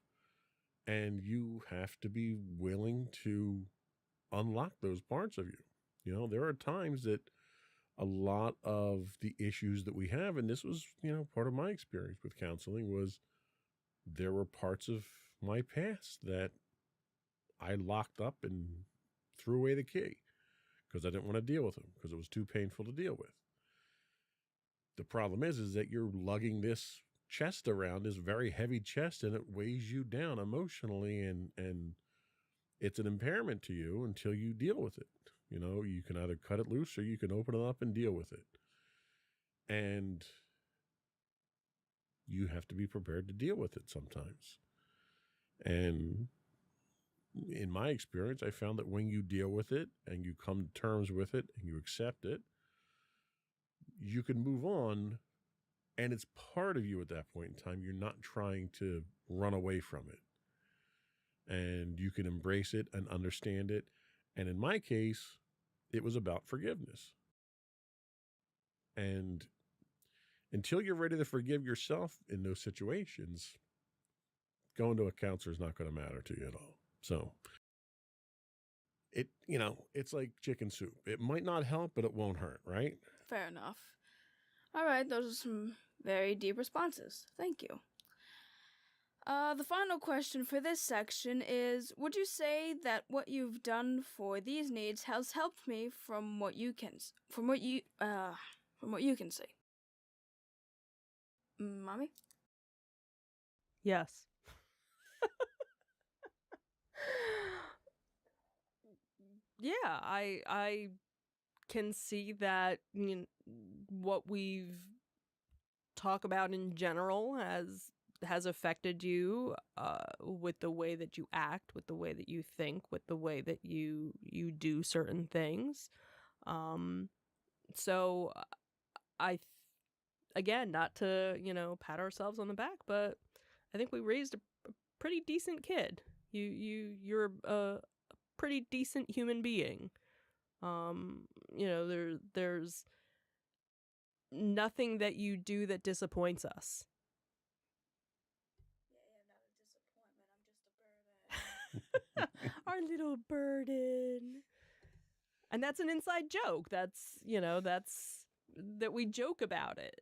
And you have to be willing to unlock those parts of you. There are times that a lot of the issues that we have, and this was, part of my experience with counseling, was there were parts of my past that I locked up and threw away the key because I didn't want to deal with them, because it was too painful to deal with. The problem is that you're lugging this chest around, this very heavy chest, and it weighs you down emotionally, and it's an impairment to you until you deal with it. You can either cut it loose or you can open it up and deal with it. And you have to be prepared to deal with it sometimes. And in my experience, I found that when you deal with it and you come to terms with it and you accept it, you can move on, and it's part of you at that point in time. You're not trying to run away from it. And you can embrace it and understand it. And in my case, it was about forgiveness. And until you're ready to forgive yourself in those situations, going to a counselor is not going to matter to you at all. So it's like chicken soup. It might not help, but it won't hurt, right? Fair enough. All right, those are some very deep responses. Thank you. The final question for this section is, would you say that what you've done for these needs has helped me from what you can see? Mommy? Yes. Yeah, I can see that what we've talked about in general has affected you with the way that you act, with the way that you think, with the way that you do certain things. So again, not to, pat ourselves on the back, but I think we raised a pretty decent kid. You're a pretty decent human being. There's nothing that you do that disappoints us. Yeah, not a disappointment. I'm just a burden. Our little burden. And that's an inside joke. That's that we joke about it,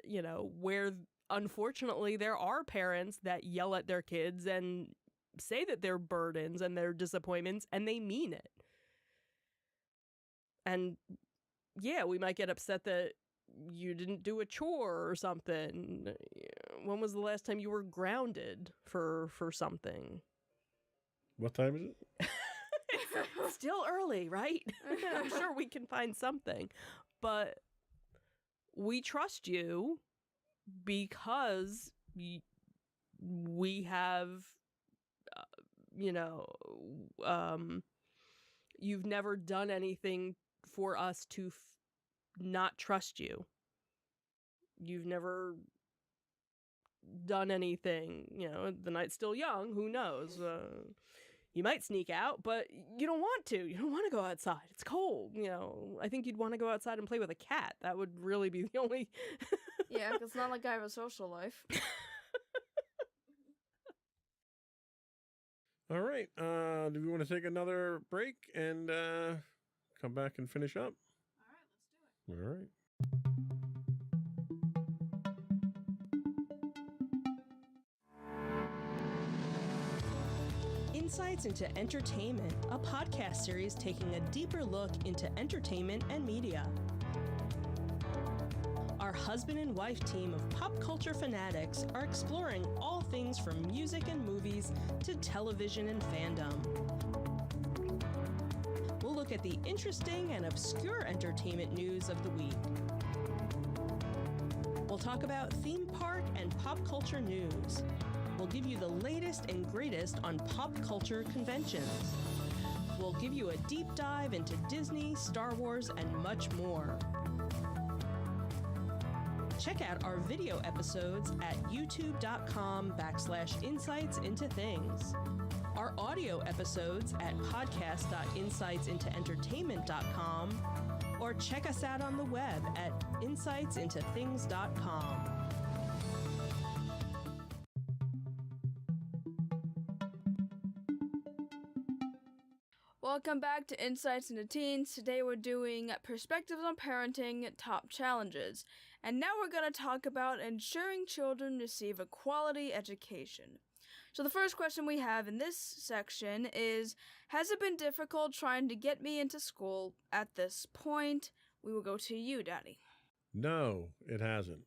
where unfortunately there are parents that yell at their kids and say that they're burdens and they're disappointments, and they mean it. And yeah, we might get upset that you didn't do a chore or something. When was the last time you were grounded for something? What time is it? It's still early, right? I'm sure we can find something. But we trust you because we have, you've never done anything for us to not trust you. You've never done anything, the night's still young, who knows? You might sneak out, but you don't want to. You don't want to go outside. It's cold, I think you'd want to go outside and play with a cat. That would really be the only... Yeah, 'cause it's not like I have a social life. All right. Do we want to take another break and come back and finish up? All right, let's do it. All right. Insights into Entertainment, a podcast series taking a deeper look into entertainment and media. Our husband and wife team of pop culture fanatics are exploring all things from music and movies to television and fandom. We'll look at the interesting and obscure entertainment news of the week. We'll talk about theme park and pop culture news. We'll give you the latest and greatest on pop culture conventions. We'll give you a deep dive into Disney, Star Wars, and much more. Check out our video episodes at youtube.com/insightsintothings. Our audio episodes at podcast.insightsintoentertainment.com, or check us out on the web at insightsintothings.com. Welcome back to Insights into Teens. Today we're doing Perspectives on Parenting Top Challenges. And now we're going to talk about ensuring children receive a quality education. So the first question we have in this section is, has it been difficult trying to get me into school at this point? We will go to you, Daddy. No, it hasn't.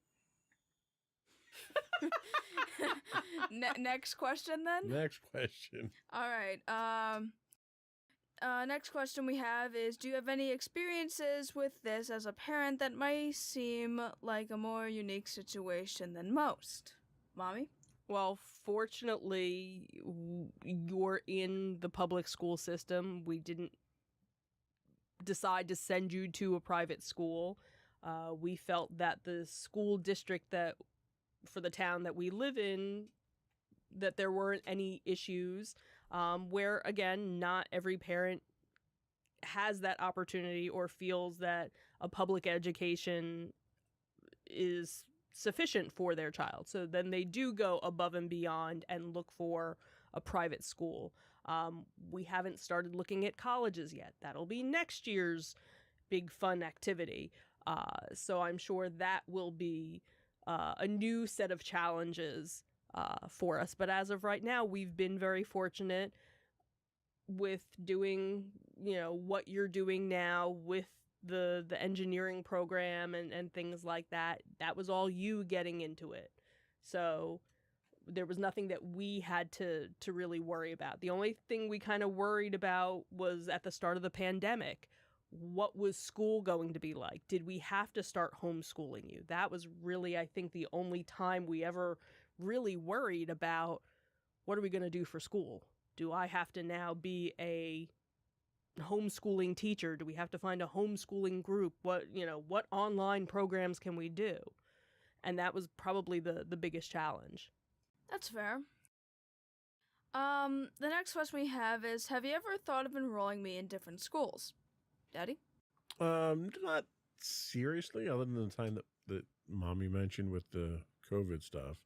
Next question then? Next question. All right. Next question we have is, do you have any experiences with this as a parent that might seem like a more unique situation than most? Mommy? Well, fortunately, you're in the public school system. We didn't decide to send you to a private school. We felt that the school district that for the town that we live in, that there weren't any issues. Where, again, not every parent has that opportunity or feels that a public education is sufficient for their child. So then they do go above and beyond and look for a private school. We haven't started looking at colleges yet. That'll be next year's big fun activity. So I'm sure that will be a new set of challenges for us. But as of right now, we've been very fortunate with doing, what you're doing now with the engineering program and things like that. That was all you getting into it. So there was nothing that we had to really worry about. The only thing we kind of worried about was at the start of the pandemic. What was school going to be like? Did we have to start homeschooling you? That was really, I think, the only time we ever really worried about, what are we going to do for school? Do I have to now be a homeschooling teacher? Do we have to find a homeschooling group? What online programs can we do? And that was probably the biggest challenge. That's fair. The next question we have is, have you ever thought of enrolling me in different schools? Daddy? Not seriously, other than the time that Mommy mentioned with the COVID stuff.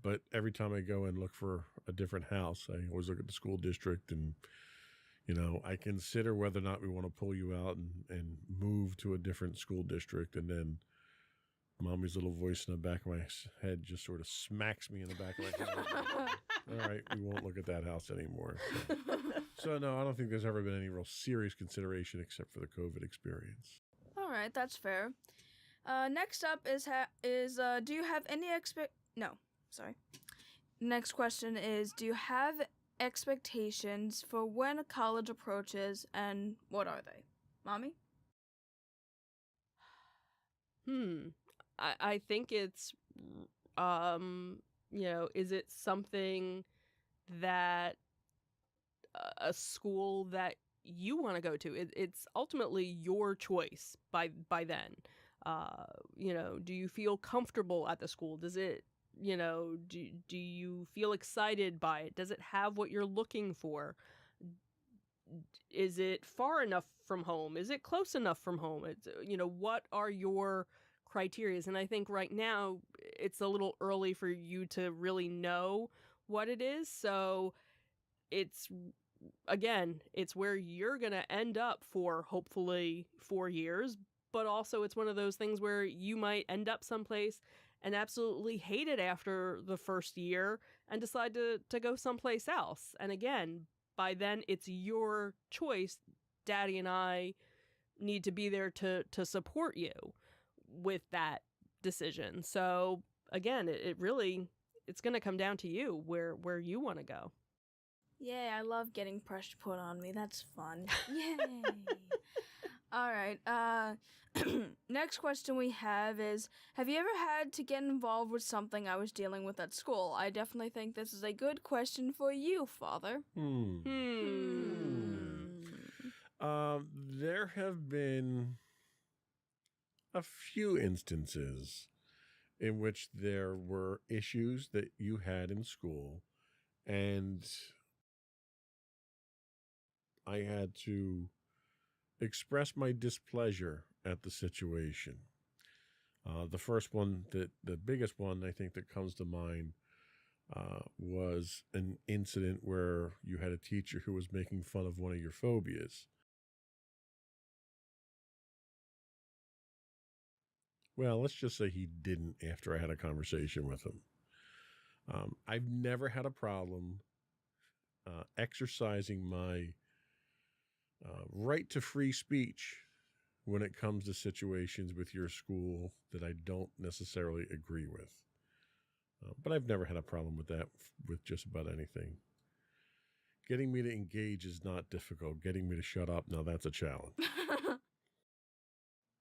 But every time I go and look for a different house, I always look at the school district and, I consider whether or not we want to pull you out and move to a different school district. And then Mommy's little voice in the back of my head just sort of smacks me in the back of my head. All right, we won't look at that house anymore. So no, I don't think there's ever been any real serious consideration except for the COVID experience. All right, that's fair. Next up is do you have any Next question is, do you have expectations for when college approaches, and what are they? Mommy? I think it's, is it something that a school that you want to go to? It's ultimately your choice by then. Do you feel comfortable at the school? Does it, do you feel excited by it? Does it have what you're looking for? Is it far enough from home? Is it close enough from home? It's, what are your criterias? And I think right now it's a little early for you to really know what it is. So it's where you're going to end up for hopefully 4 years, but also it's one of those things where you might end up someplace and absolutely hate it after the first year and decide to go someplace else. And again, by then it's your choice. Daddy and I need to be there to support you with that decision. So again, it's going to come down to you where you want to go. Yay, I love getting pressure put on me. That's fun. Yay. All right. Next question we have is, have you ever had to get involved with something I was dealing with at school? I definitely think this is a good question for you, Father. There have been a few instances in which there were issues that you had in school, and I had to express my displeasure at the situation. The first one, the biggest one I think that comes to mind, was an incident where you had a teacher who was making fun of one of your phobias. Well, let's just say he didn't after I had a conversation with him. I've never had a problem exercising my right to free speech when it comes to situations with your school that I don't necessarily agree with. But I've never had a problem with that with just about anything. Getting me to engage is not difficult. Getting me to shut up, now that's a challenge.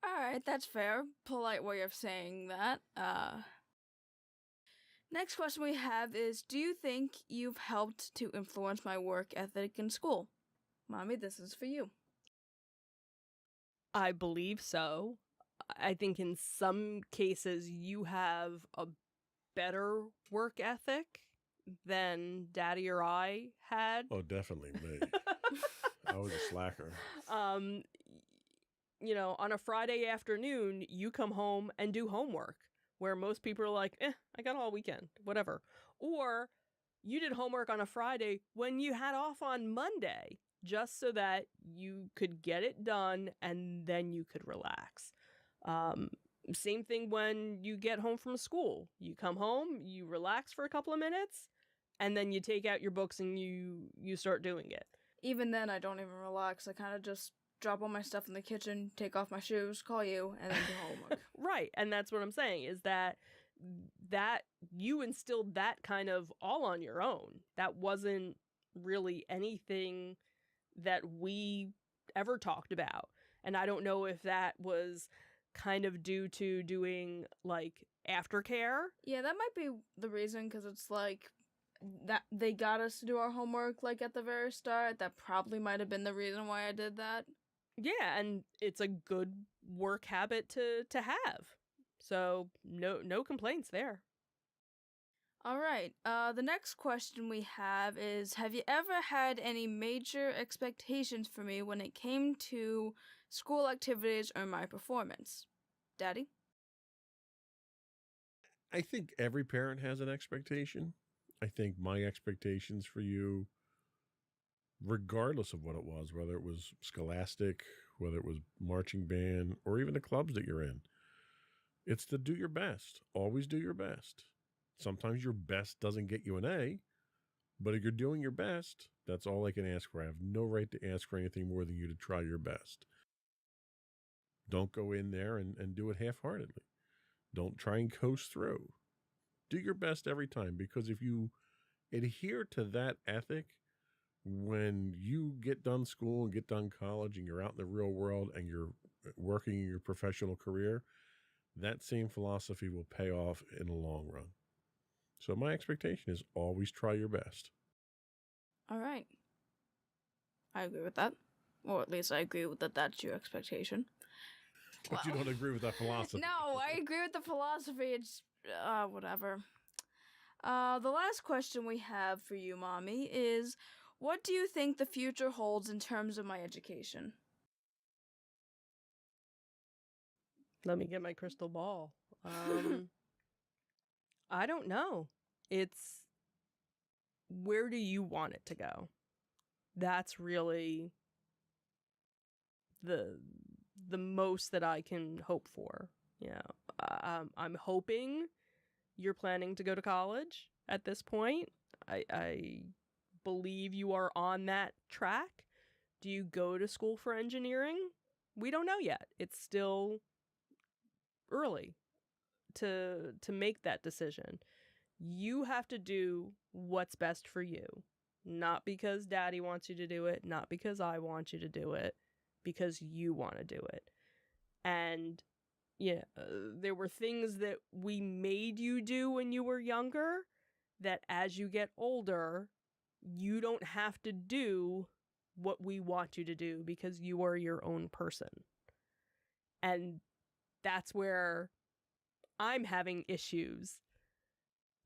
All right, that's fair. Polite way of saying that. Next question we have is, do you think you've helped to influence my work ethic in school? Mommy, this is for you. I believe so. I think in some cases you have a better work ethic than Daddy or I had. Oh, definitely me. I was a slacker. On a Friday afternoon, you come home and do homework, where most people are like, I got all weekend, whatever. Or you did homework on a Friday when you had off on Monday, just so that you could get it done and then you could relax. Same thing when you get home from school. You come home, you relax for a couple of minutes, and then you take out your books and you start doing it. Even then, I don't even relax. I kind of just drop all my stuff in the kitchen, take off my shoes, call you, and then do homework. Right, and that's what I'm saying, is that you instilled that kind of all on your own. That wasn't really anything that we ever talked about. And I don't know if that was kind of due to doing like aftercare. Yeah, that might be the reason, because it's like that they got us to do our homework like at the very start. That probably might have been the reason why I did that. Yeah, and it's a good work habit to have. So no complaints there. All right. The next question we have is, have you ever had any major expectations for me when it came to school activities or my performance? Daddy? I think every parent has an expectation. I think my expectations for you, regardless of what it was, whether it was scholastic, whether it was marching band, or even the clubs that you're in, it's to do your best. Always do your best. Sometimes your best doesn't get you an A, but if you're doing your best, that's all I can ask for. I have no right to ask for anything more than you to try your best. Don't go in there and do it half-heartedly. Don't try and coast through. Do your best every time, because if you adhere to that ethic, when you get done school and get done college and you're out in the real world and you're working in your professional career, that same philosophy will pay off in the long run. So my expectation is always try your best. All right. I agree with that. Or at least I agree with that that's your expectation. But you don't agree with that philosophy. No, I agree with the philosophy. It's, whatever. The last question we have for you, Mommy, is what do you think the future holds in terms of my education? Let me get my crystal ball. I don't know. It's where do you want it to go? That's really the most that I can hope for. Yeah. I'm hoping you're planning to go to college at this point. I believe you are on that track. Do you go to school for engineering? We don't know yet. It's still early to make that decision. You have to do what's best for you. Not because Daddy wants you to do it, not because I want you to do it, because you want to do it. And yeah, there were things that we made you do when you were younger that as you get older, you don't have to do what we want you to do because you are your own person. And that's where I'm having issues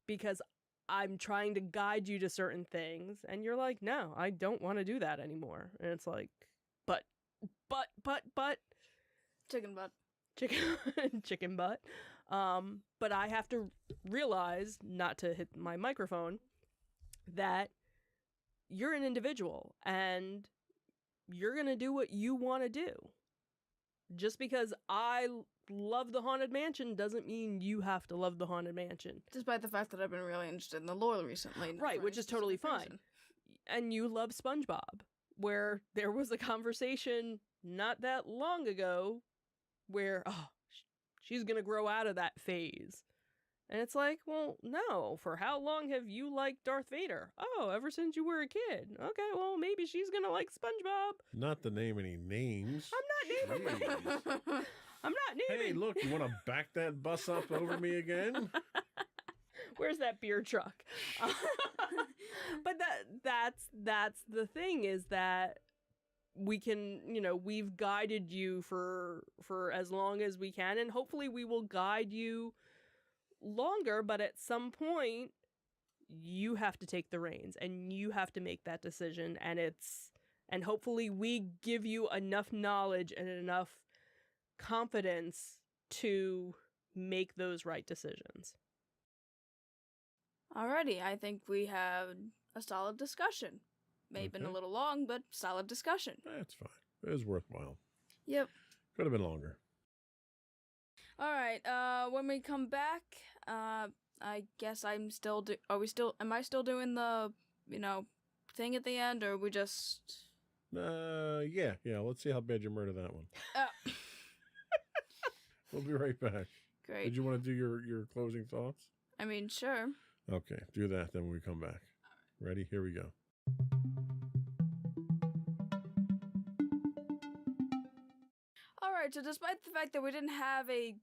because I'm trying to guide you to certain things and you're like, no, I don't want to do that anymore. And it's like, but. Chicken butt. Chicken butt. But I have to realize, not to hit my microphone, that you're an individual and you're going to do what you want to do. Just because I love the Haunted Mansion doesn't mean you have to love the Haunted Mansion. Despite the fact that I've been really interested in the lore recently. Right, which is totally fine. And you love SpongeBob, where there was a conversation not that long ago where, she's going to grow out of that phase. And it's like, well, no, for how long have you liked Darth Vader? Oh, ever since you were a kid. Okay, well, maybe she's going to like SpongeBob. Not to name any names. I'm not naming I'm not naming. Hey, look, you want to back that bus up over me again? Where's that beer truck? But that's the thing, is that we can, we've guided you for as long as we can, and hopefully we will guide you longer, but at some point you have to take the reins and you have to make that decision, and hopefully we give you enough knowledge and enough confidence to make those right decisions. Alrighty, I think we have a solid discussion. May have been a Okay. little long, but solid discussion. That's fine. It was worthwhile. Yep. Could have been longer. Alright, when we come back, I guess am I still doing the, thing at the end, or we just... Yeah. Let's see how bad you murder that one. We'll be right back. Great. Did you want to do your closing thoughts? I mean, sure. Okay, do that then when we come back. Ready? Here we go. Alright, so despite the fact that we didn't have a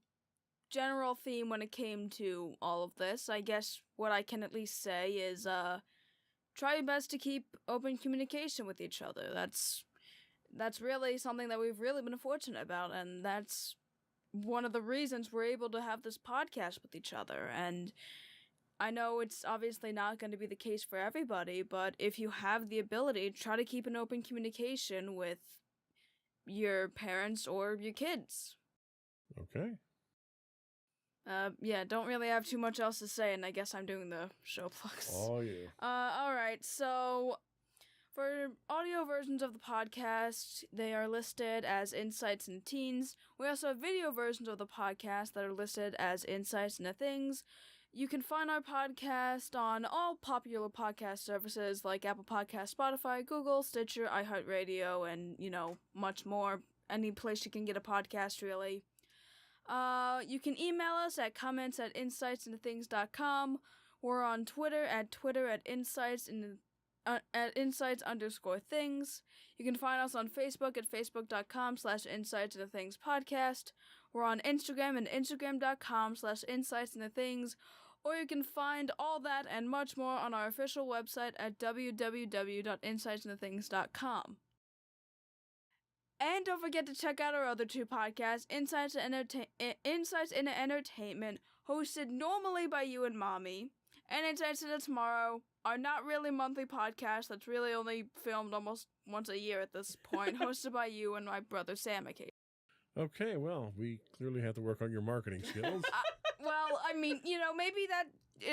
general theme when it came to all of this, I guess what I can at least say is, try your best to keep open communication with each other. That's really something that we've really been fortunate about, and that's one of the reasons we're able to have this podcast with each other. And I know it's obviously not going to be the case for everybody, but if you have the ability, try to keep an open communication with your parents or your kids. Okay. Yeah, don't really have too much else to say, and I guess I'm doing the show plugs. Oh, yeah. Alright, so for audio versions of the podcast, they are listed as Insights into Teens. We also have video versions of the podcast that are listed as Insights into Things. You can find our podcast on all popular podcast services like Apple Podcasts, Spotify, Google, Stitcher, iHeartRadio, and, much more. Any place you can get a podcast, really. You can email us at comments@insightsintothings.com. We're on Twitter at insights_things. You can find us on Facebook at facebook.com/insightsintothingspodcast. We're on Instagram at instagram.com/insightsintothings. Or you can find all that and much more on our official website at www.insightsintothings.com. And don't forget to check out our other two podcasts, Insights into Entertainment, hosted normally by you and Mommy, and Insights into Tomorrow, our not really monthly podcast that's really only filmed almost once a year at this point, hosted by you and my brother Sam occasionally. Okay, well, we clearly have to work on your marketing skills. Well, I mean, maybe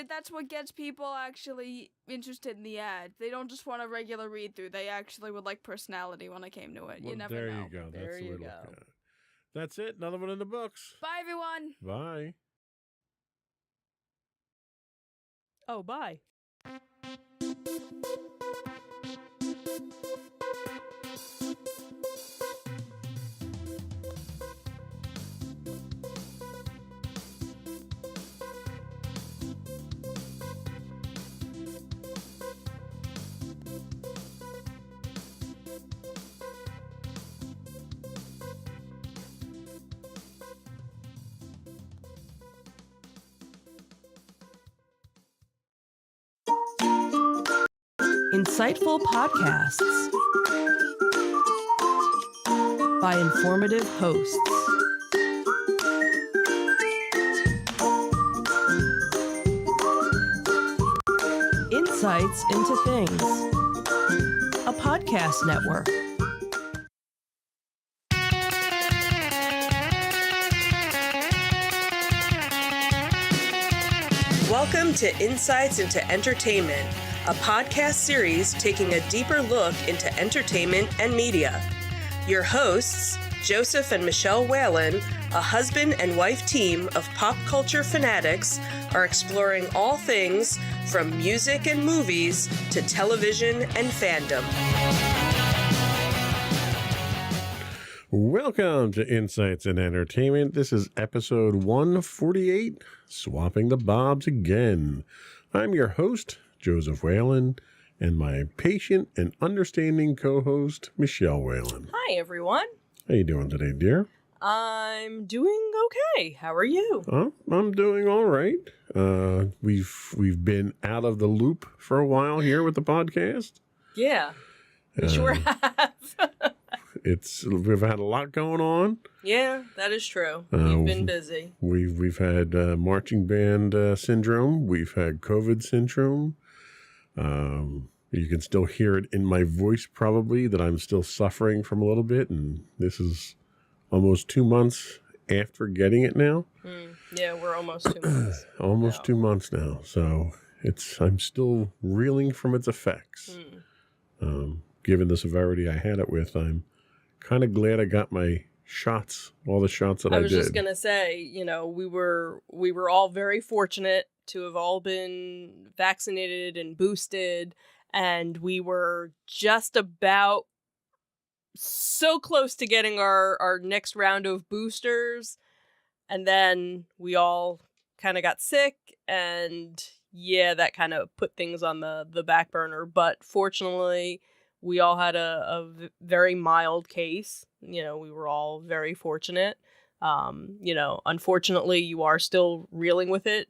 that's what gets people actually interested in the ad. They don't just want a regular read-through. They actually would like personality when it came to it. Well, You never there know. you go. That's There the way you to look go. at it. That's it. Another one in the books. Bye, everyone! Bye. Oh, bye. Insightful podcasts by informative hosts. Insights into Things, a podcast network. Welcome to Insights into Entertainment, a podcast series taking a deeper look into entertainment and media. Your hosts, Joseph and Michelle Whalen, a husband and wife team of pop culture fanatics, are exploring all things from music and movies to television and fandom. Welcome to Insights in Entertainment. This is episode 148, Swapping the Bobs Again. I'm your host, Joseph Whalen, and my patient and understanding co-host, Michelle Whalen. Hi, everyone. How you doing today, dear? I'm doing okay. How are you? I'm doing all right. We've been out of the loop for a while here with the podcast. Yeah, we sure have. We've had a lot going on. Yeah, that is true. We've been busy. We've had marching band syndrome. We've had COVID syndrome. You can still hear it in my voice probably that I'm still suffering from a little bit, and this is almost 2 months after getting it now. Yeah, we're almost 2 months. Almost now. 2 months now. So I'm still reeling from its effects. Given the severity I had it with, I'm kind of glad I got my shots, all the shots that I did. I was just gonna say, we were all very fortunate to have all been vaccinated and boosted, and we were just about so close to getting our next round of boosters, and then we all kind of got sick, and yeah, that kind of put things on the back burner. But fortunately, we all had a very mild case. We were all very fortunate. Unfortunately, you are still reeling with it,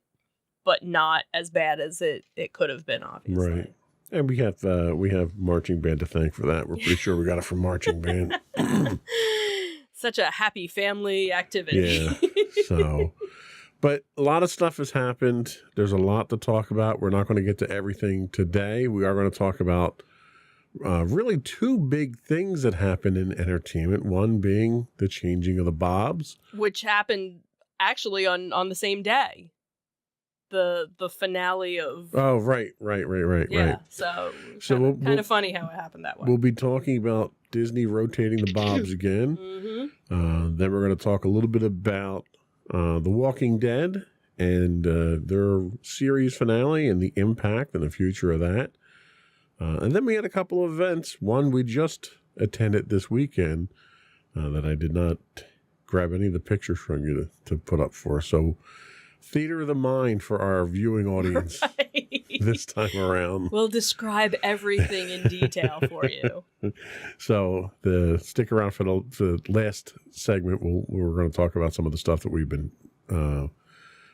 but not as bad as it could have been, obviously. Right. And we have marching band to thank for that. We're pretty sure we got it from marching band. Such a happy family activity. Yeah. So, But a lot of stuff has happened. There's a lot to talk about. We're not going to get to everything today. We are going to talk about really two big things that happened in entertainment. One being the changing of the Bobs. Which happened actually on the same day. The finale of... Oh, right. Yeah, so we'll kind of funny how it happened that way. We'll be talking about Disney rotating the Bobs again. Then we're going to talk a little bit about The Walking Dead and their series finale and the impact and the future of that. And then we had a couple of events. One we just attended this weekend that I did not grab any of the pictures from you to put up for. So theater of the mind for our viewing audience this time around. We'll describe everything in detail for you. So stick around for the last segment. We're going to talk about some of the stuff that we've been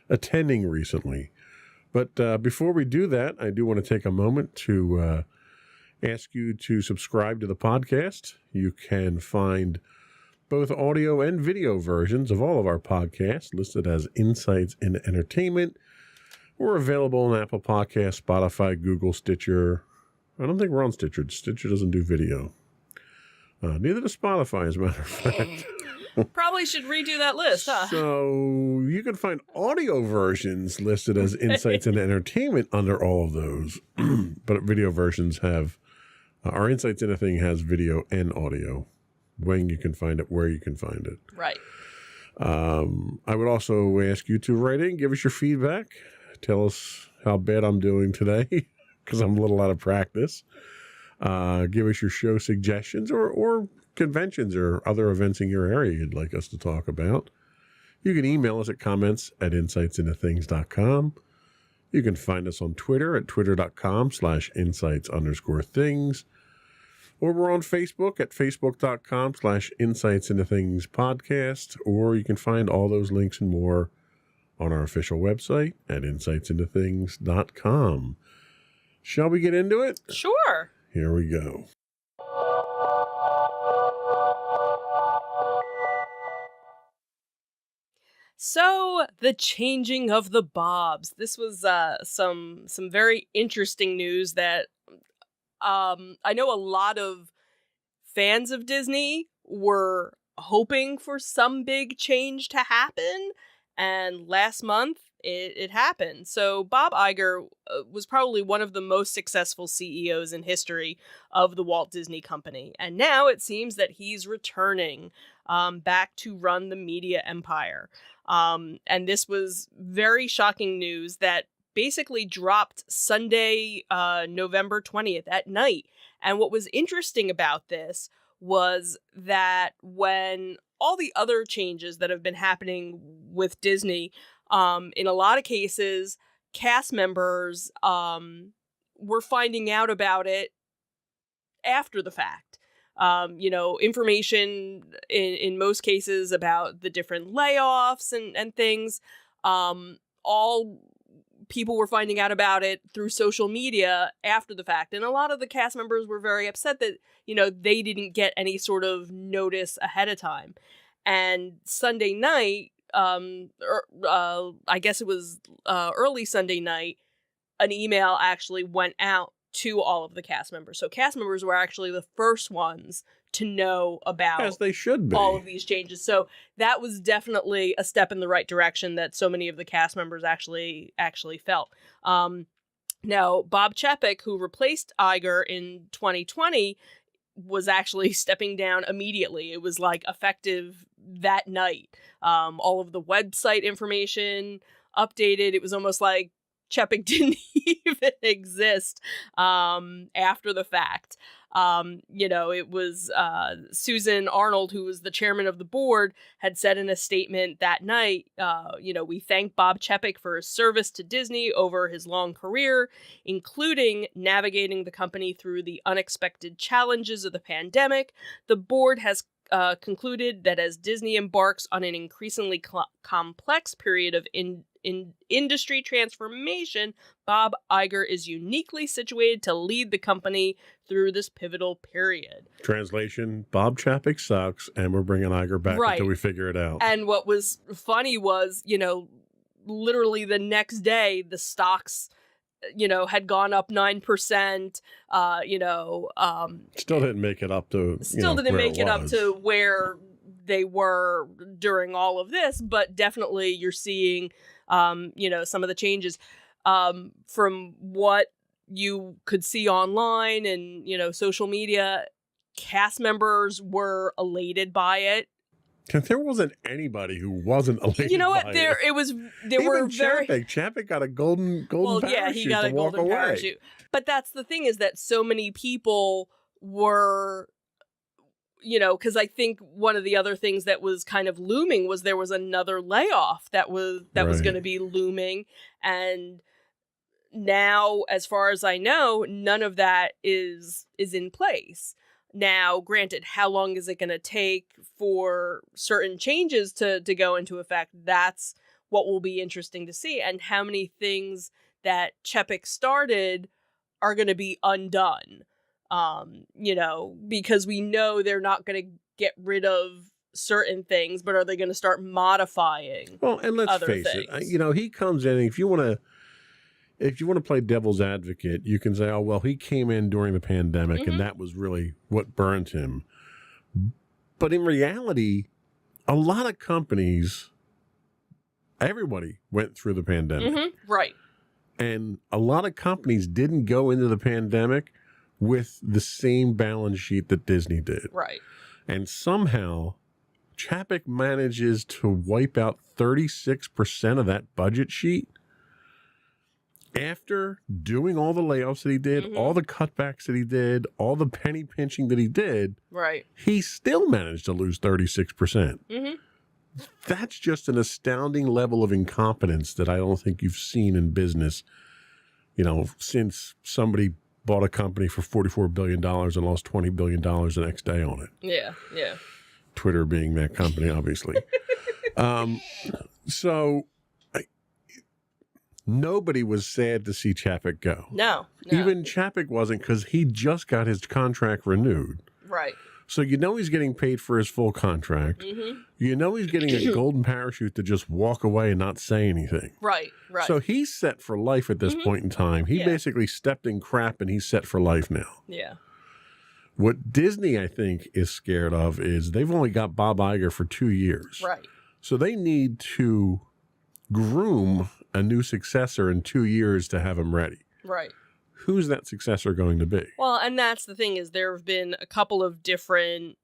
attending recently. But before we do that, I do want to take a moment to ask you to subscribe to the podcast. You can find both audio and video versions of all of our podcasts listed as Insights into Entertainment. We're available on Apple Podcasts, Spotify, Google, Stitcher. I don't think we're on Stitcher. Stitcher doesn't do video. Neither does Spotify, as a matter of fact. Probably should redo that list, huh? So you can find audio versions listed as Insights into Entertainment under all of those. But video versions have, our Insights into Thing has video and audio. When you can find it, where you can find it. Right. I would also ask you to write in, give us your feedback. Tell us how bad I'm doing today, because I'm a little out of practice. Give us your show suggestions or conventions or other events in your area you'd like us to talk about. You can email us at comments@insightsintothings.com. You can find us on Twitter at twitter.com/insights_things. Or we're on Facebook at facebook.com/insightsintothingspodcast. Or you can find all those links and more on our official website at insightsintothings.com. Shall we get into it? Sure. Here we go. So, the changing of the Bobs. This was some very interesting news that I know a lot of fans of Disney were hoping for some big change to happen, and last month it happened. So Bob Iger was probably one of the most successful CEOs in history of the Walt Disney Company, and now it seems that he's returning back to run the media empire. And this was very shocking news that basically dropped Sunday, November 20th at night. And what was interesting about this was that when all the other changes that have been happening with Disney, in a lot of cases, cast members were finding out about it after the fact. Information in most cases about the different layoffs and things, all people were finding out about it through social media after the fact. And a lot of the cast members were very upset that, they didn't get any sort of notice ahead of time. And Sunday night, I guess it was early Sunday night, an email actually went out to all of the cast members. So cast members were actually the first ones to know about, as they should be, all of these changes. So that was definitely a step in the right direction that so many of the cast members actually felt. Now, Bob Chapek, who replaced Iger in 2020, was actually stepping down immediately. It was like effective that night. All of the website information updated. It was almost like Chapek didn't even exist after the fact. It was Susan Arnold, who was the chairman of the board, had said in a statement that night, we thank Bob Chapek for his service to Disney over his long career, including navigating the company through the unexpected challenges of the pandemic. The board has concluded that as Disney embarks on an increasingly complex period of industry transformation, Bob Iger is uniquely situated to lead the company through this pivotal period. Translation: Bob Chapek sucks, and we're bringing Iger back until we figure it out. And what was funny was, literally the next day the stocks, had gone up 9%. Still didn't make it up to. Still didn't make it up to where they were during all of this, but definitely you're seeing, some of the changes from what you could see online and, social media. Cast members were elated by it. There wasn't anybody who wasn't elated. You know what? by There were very. Chapek got a golden parachute Yeah, he got a golden parachute. But that's the thing, is that so many people were, because I think one of the other things that was kind of looming was there was another layoff that was going to be looming, and now, as far as I know, none of that is in place. Now, granted, how long is it going to take for certain changes to go into effect? That's what will be interesting to see, and how many things that Chapek started are going to be undone. Because we know they're not going to get rid of certain things, but are they going to start modifying? Well, and let's face it, he comes in, and if you want to play devil's advocate, you can say, oh, well, he came in during the pandemic and that was really what burnt him. But in reality, a lot of companies, everybody went through the pandemic. Right. And a lot of companies didn't go into the pandemic with the same balance sheet that Disney did. Right. And somehow Chapek manages to wipe out 36% of that budget sheet. After doing all the layoffs that he did, all the cutbacks that he did, all the penny pinching that he did, right, he still managed to lose 36%. That's just an astounding level of incompetence that I don't think you've seen in business, since somebody bought a company for $44 billion and lost $20 billion the next day on it. Yeah. Twitter being that company, obviously. Nobody was sad to see Chapek go. No. Even Chapek wasn't, because he just got his contract renewed. Right. So he's getting paid for his full contract. He's getting a golden parachute to just walk away and not say anything. Right. So he's set for life at this point in time. He basically stepped in crap and he's set for life now. Yeah. What Disney, I think, is scared of is they've only got Bob Iger for 2 years. Right. So they need to groom a new successor in 2 years to have him ready. Right. Who's that successor going to be? Well, and that's the thing, is there have been a couple of different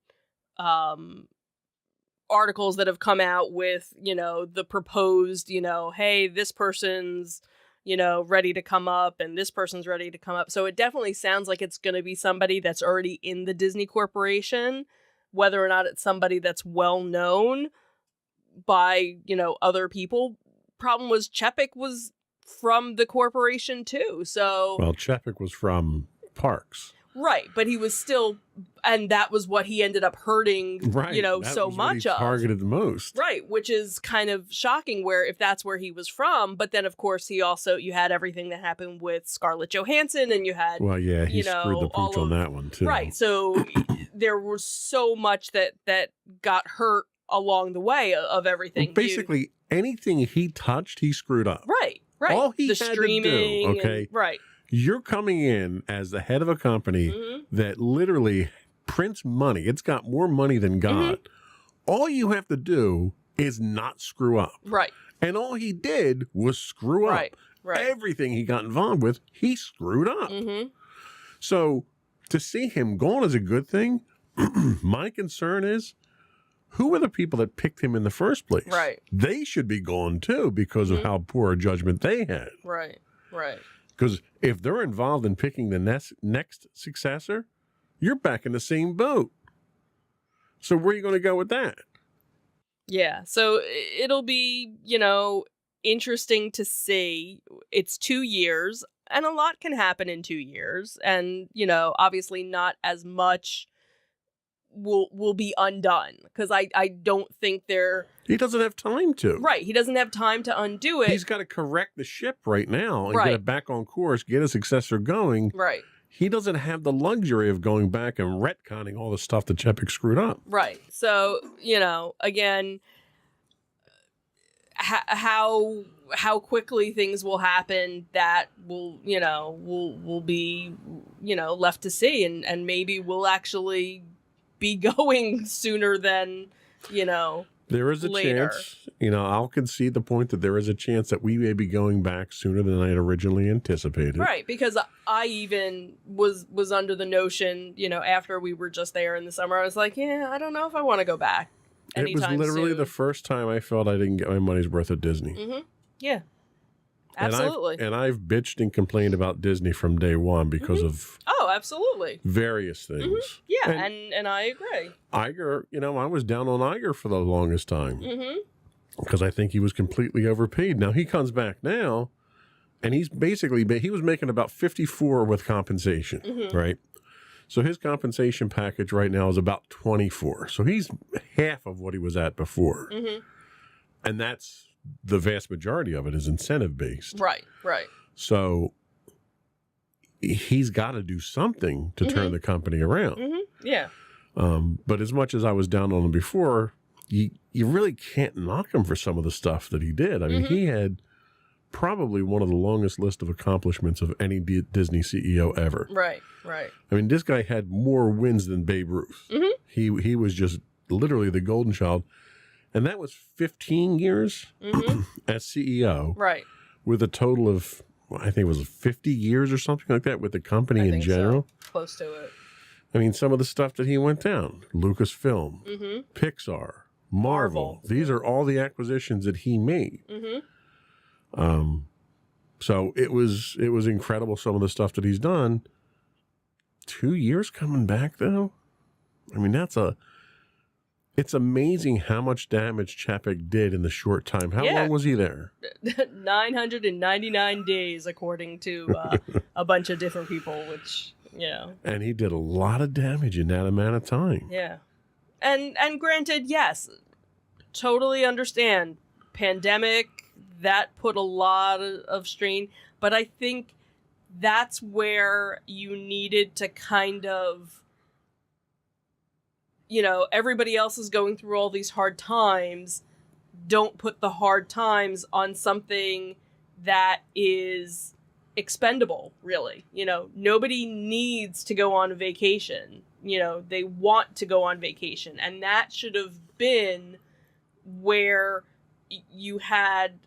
articles that have come out with, the proposed, hey, this person's, ready to come up and this person's ready to come up. So it definitely sounds like it's going to be somebody that's already in the Disney Corporation, whether or not it's somebody that's well known by, other people. Problem was Chapek was from the corporation too, so well, Chapek was from Parks, right? But he was still, and that was what he ended up hurting, right? That so was much what he of targeted the most, right? Which is kind of shocking, where if that's where he was from, but then of course you had everything that happened with Scarlett Johansson, and you had he screwed the pooch on that one too, right? So there was so much that got hurt along the way of everything. Well, basically, anything he touched, he screwed up. Right. All he the had streaming, to do, okay? Right. You're coming in as the head of a company that literally prints money. It's got more money than God. All you have to do is not screw up. Right. And all he did was screw up. Right. Everything he got involved with, he screwed up. So to see him gone is a good thing. My concern is, who were the people that picked him in the first place? Right. They should be gone too because of how poor a judgment they had. Right. Because if they're involved in picking the next successor, you're back in the same boat. So where are you going to go with that? Yeah. So it'll be, interesting to see. It's 2 years, and a lot can happen in 2 years. And, obviously not as much will be undone, because I don't think he doesn't have time to. Right. He doesn't have time to undo it. He's got to correct the ship right now and Right. get it back on course, get a successor going. Right. He doesn't have the luxury of going back and retconning all the stuff that Chapek screwed up. Right. So, again, how how quickly things will happen, that will be, left to see, and maybe we'll actually be going sooner than, There is a later. chance, I'll concede the point that there is a chance that we may be going back sooner than I had originally anticipated. Right, because I even was under the notion, after we were just there in the summer, I was like, yeah, I don't know if I want to go back It was anytime literally soon. the first time I felt I didn't get my money's worth at Disney. Mm-hmm. Yeah, absolutely. And I've bitched and complained about Disney from day one because of Oh, absolutely. various things. Yeah, And- and I agree. Iger, I was down on Iger for the longest time Mm-hmm. because I think he was completely overpaid. Now he comes back now, and he was making about 54 with compensation, Mhm. right? So his compensation package right now is about 24. So he's half of what he was at before, Mm-hmm. and that's the vast majority of it is incentive based. Right. So he's got to do something to turn the company around. Mm-hmm. Yeah. But as much as I was down on him before, you really can't knock him for some of the stuff that he did. I mean, he had probably one of the longest list of accomplishments of any Disney CEO ever. Right. I mean, this guy had more wins than Babe Ruth. Mhm. He was just literally the golden child. And that was 15 years Mm-hmm. as CEO Right. with a total of, I think it was 50 years or something like that with the company I in think so. general. Close to it. I mean, some of the stuff that he went down, Lucasfilm, Mm-hmm. Pixar, Marvel. Marvel. These are all the acquisitions that he made. Mm-hmm. So it was incredible, some of the stuff that he's done. 2 years coming back though. I mean, it's amazing how much damage Chapek did in the short time. How Yeah. long was he there? 999 days, according to a bunch of different people, which, And he did a lot of damage in that amount of time. yeah. And granted, yes, totally understand. Pandemic, that put a lot of strain, but I think that's where you needed to kind of, everybody else is going through all these hard times. Don't put the hard times on something that is expendable, really. Nobody needs to go on a vacation. They want to go on vacation. And that should have been where you had,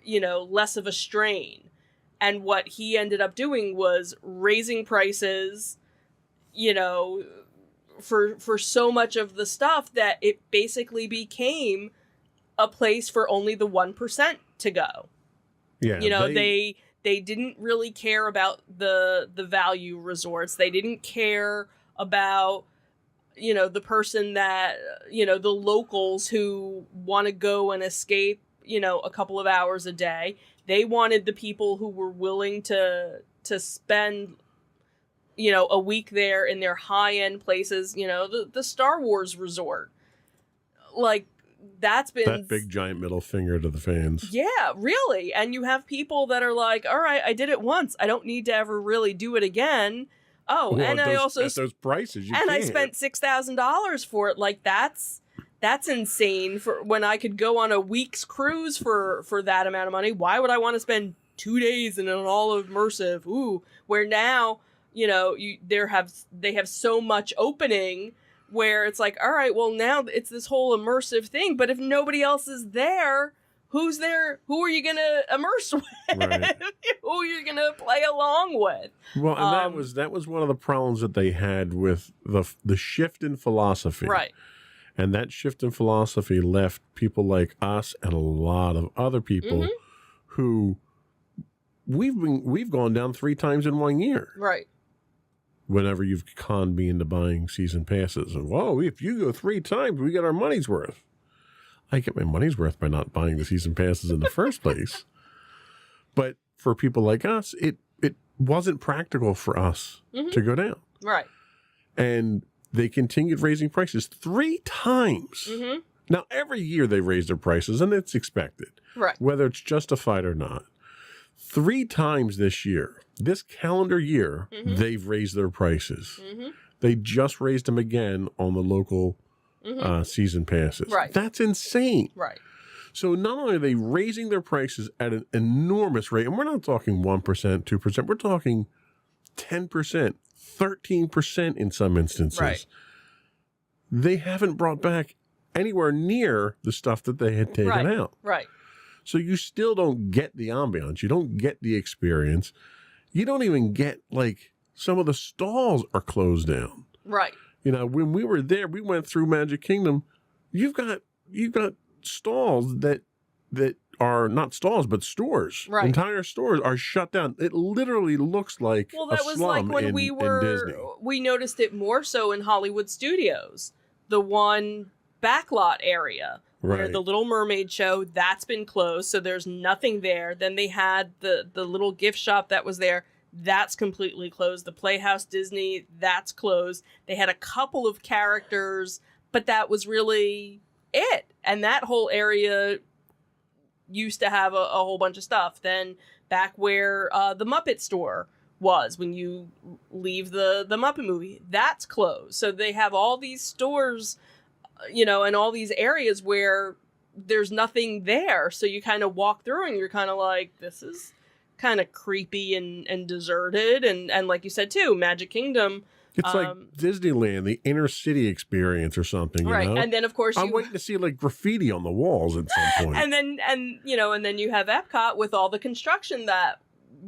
less of a strain. And what he ended up doing was raising prices, for so much of the stuff that it basically became a place for only the 1% to go. Yeah. They didn't really care about the value resorts. They didn't care about, the person that, the locals who want to go and escape, a couple of hours a day. They wanted the people who were willing to spend, a week there in their high-end places, the Star Wars resort. Like, that's been... That big giant middle finger to the fans. Yeah, really. And you have people that are like, all right, I did it once. I don't need to ever really do it again. Oh, Well, and at I those- also... at those prices, you and I can't. spent $6,000 for it. Like, that's insane for when I could go on a week's cruise for that amount of money. Why would I want to spend 2 days in an all immersive? Ooh, where now, they have so much opening where it's like, all right, well, now it's this whole immersive thing. But if nobody else is there, who's there? Who are you going to immerse with? Right. Who are you going to play along with? Well, and Um, that was one of the problems that they had with the shift in philosophy. Right. And that shift in philosophy left people like us and a lot of other people Mhm. who we've gone down 3 times in 1 year. Right. Whenever you've conned me into buying season passes, and whoa, if you go 3 times, we get our money's worth. I get my money's worth by not buying the season passes in the first place. But for people like us, it wasn't practical for us Mhm. to go down. Right. And they continued raising prices 3 times. Mm-hmm. Now, every year they raise their prices, and it's expected, Right. whether it's justified or not. 3 times this year, this calendar year, Mhm. they've raised their prices. Mm-hmm. They just raised them again on the local Mm-hmm. season passes. Right. That's insane. Right. So not only are they raising their prices at an enormous rate, and we're not talking 1%, 2%, we're talking 10%, 13% in some instances. Right. They haven't brought back anywhere near the stuff that they had taken out. Right. So you still don't get the ambiance. You don't get the experience. You don't even get, like, some of the stalls are closed down. Right. You know, when we were there, we went through Magic Kingdom. You've got stalls that are not stalls, but stores. Right. Entire stores are shut down. It literally looks like Well, that a was like slum when in Disney. we noticed it more so in Hollywood Studios, the one backlot area where Right. the Little Mermaid show, that's been closed, so there's nothing there. Then they had the little gift shop that was there. That's completely closed. The Playhouse Disney, that's closed. They had a couple of characters, but that was really it. And that whole area used to have a whole bunch of stuff. Then back where the Muppet store was, when you leave the Muppet movie, that's closed. So they have all these stores, you know, and all these areas where there's nothing there. So you kind of walk through and you're kind of like, this is kind of creepy and deserted. And like you said too, Magic Kingdom. It's like Disneyland, the inner city experience or something, you right. know? And then of course I'm waiting to see like graffiti on the walls at some point. and then you have Epcot with all the construction that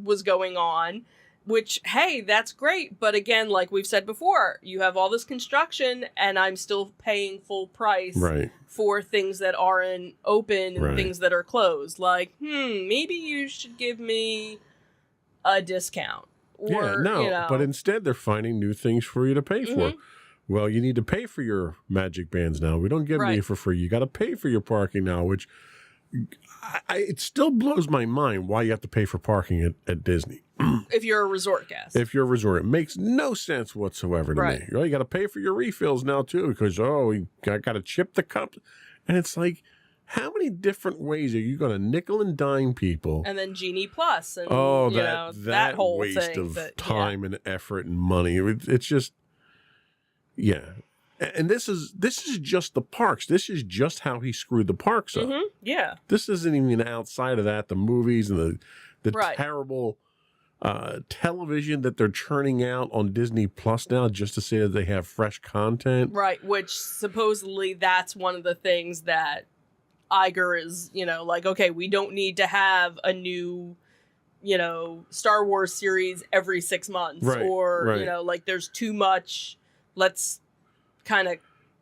was going on, which, hey, that's great. But again, like we've said before, you have all this construction and I'm still paying full price Right. for things that aren't open and Right. things that are closed. Like, maybe you should give me a discount. Or, no, you know, but instead they're finding new things for you to pay for. Mhm. Well, you need to pay for your magic bands now. We don't give them to you Right. for free. You got to pay for your parking now, which it still blows my mind why you have to pay for parking at Disney. if you're a resort guest. If you're a resort, it makes no sense whatsoever to Right. me. You got to pay for your refills now too, because we got to chip the cup, and it's like, how many different ways are you going to nickel and dime people? And then Genie Plus and Oh, you that know, that whole waste thing of that, time and effort and money. It's just, yeah. And this is just the parks. This is just how he screwed the parks up. Yeah. This isn't even outside of that. The movies and the Right. terrible television that they're churning out on Disney Plus now, just to say that they have fresh content. Right, which supposedly that's one of the things that Iger is, you know, like, okay, we don't need to have a new, you know, Star Wars series every 6 months. Right, Or, right. you know, like there's too much. Let's kind of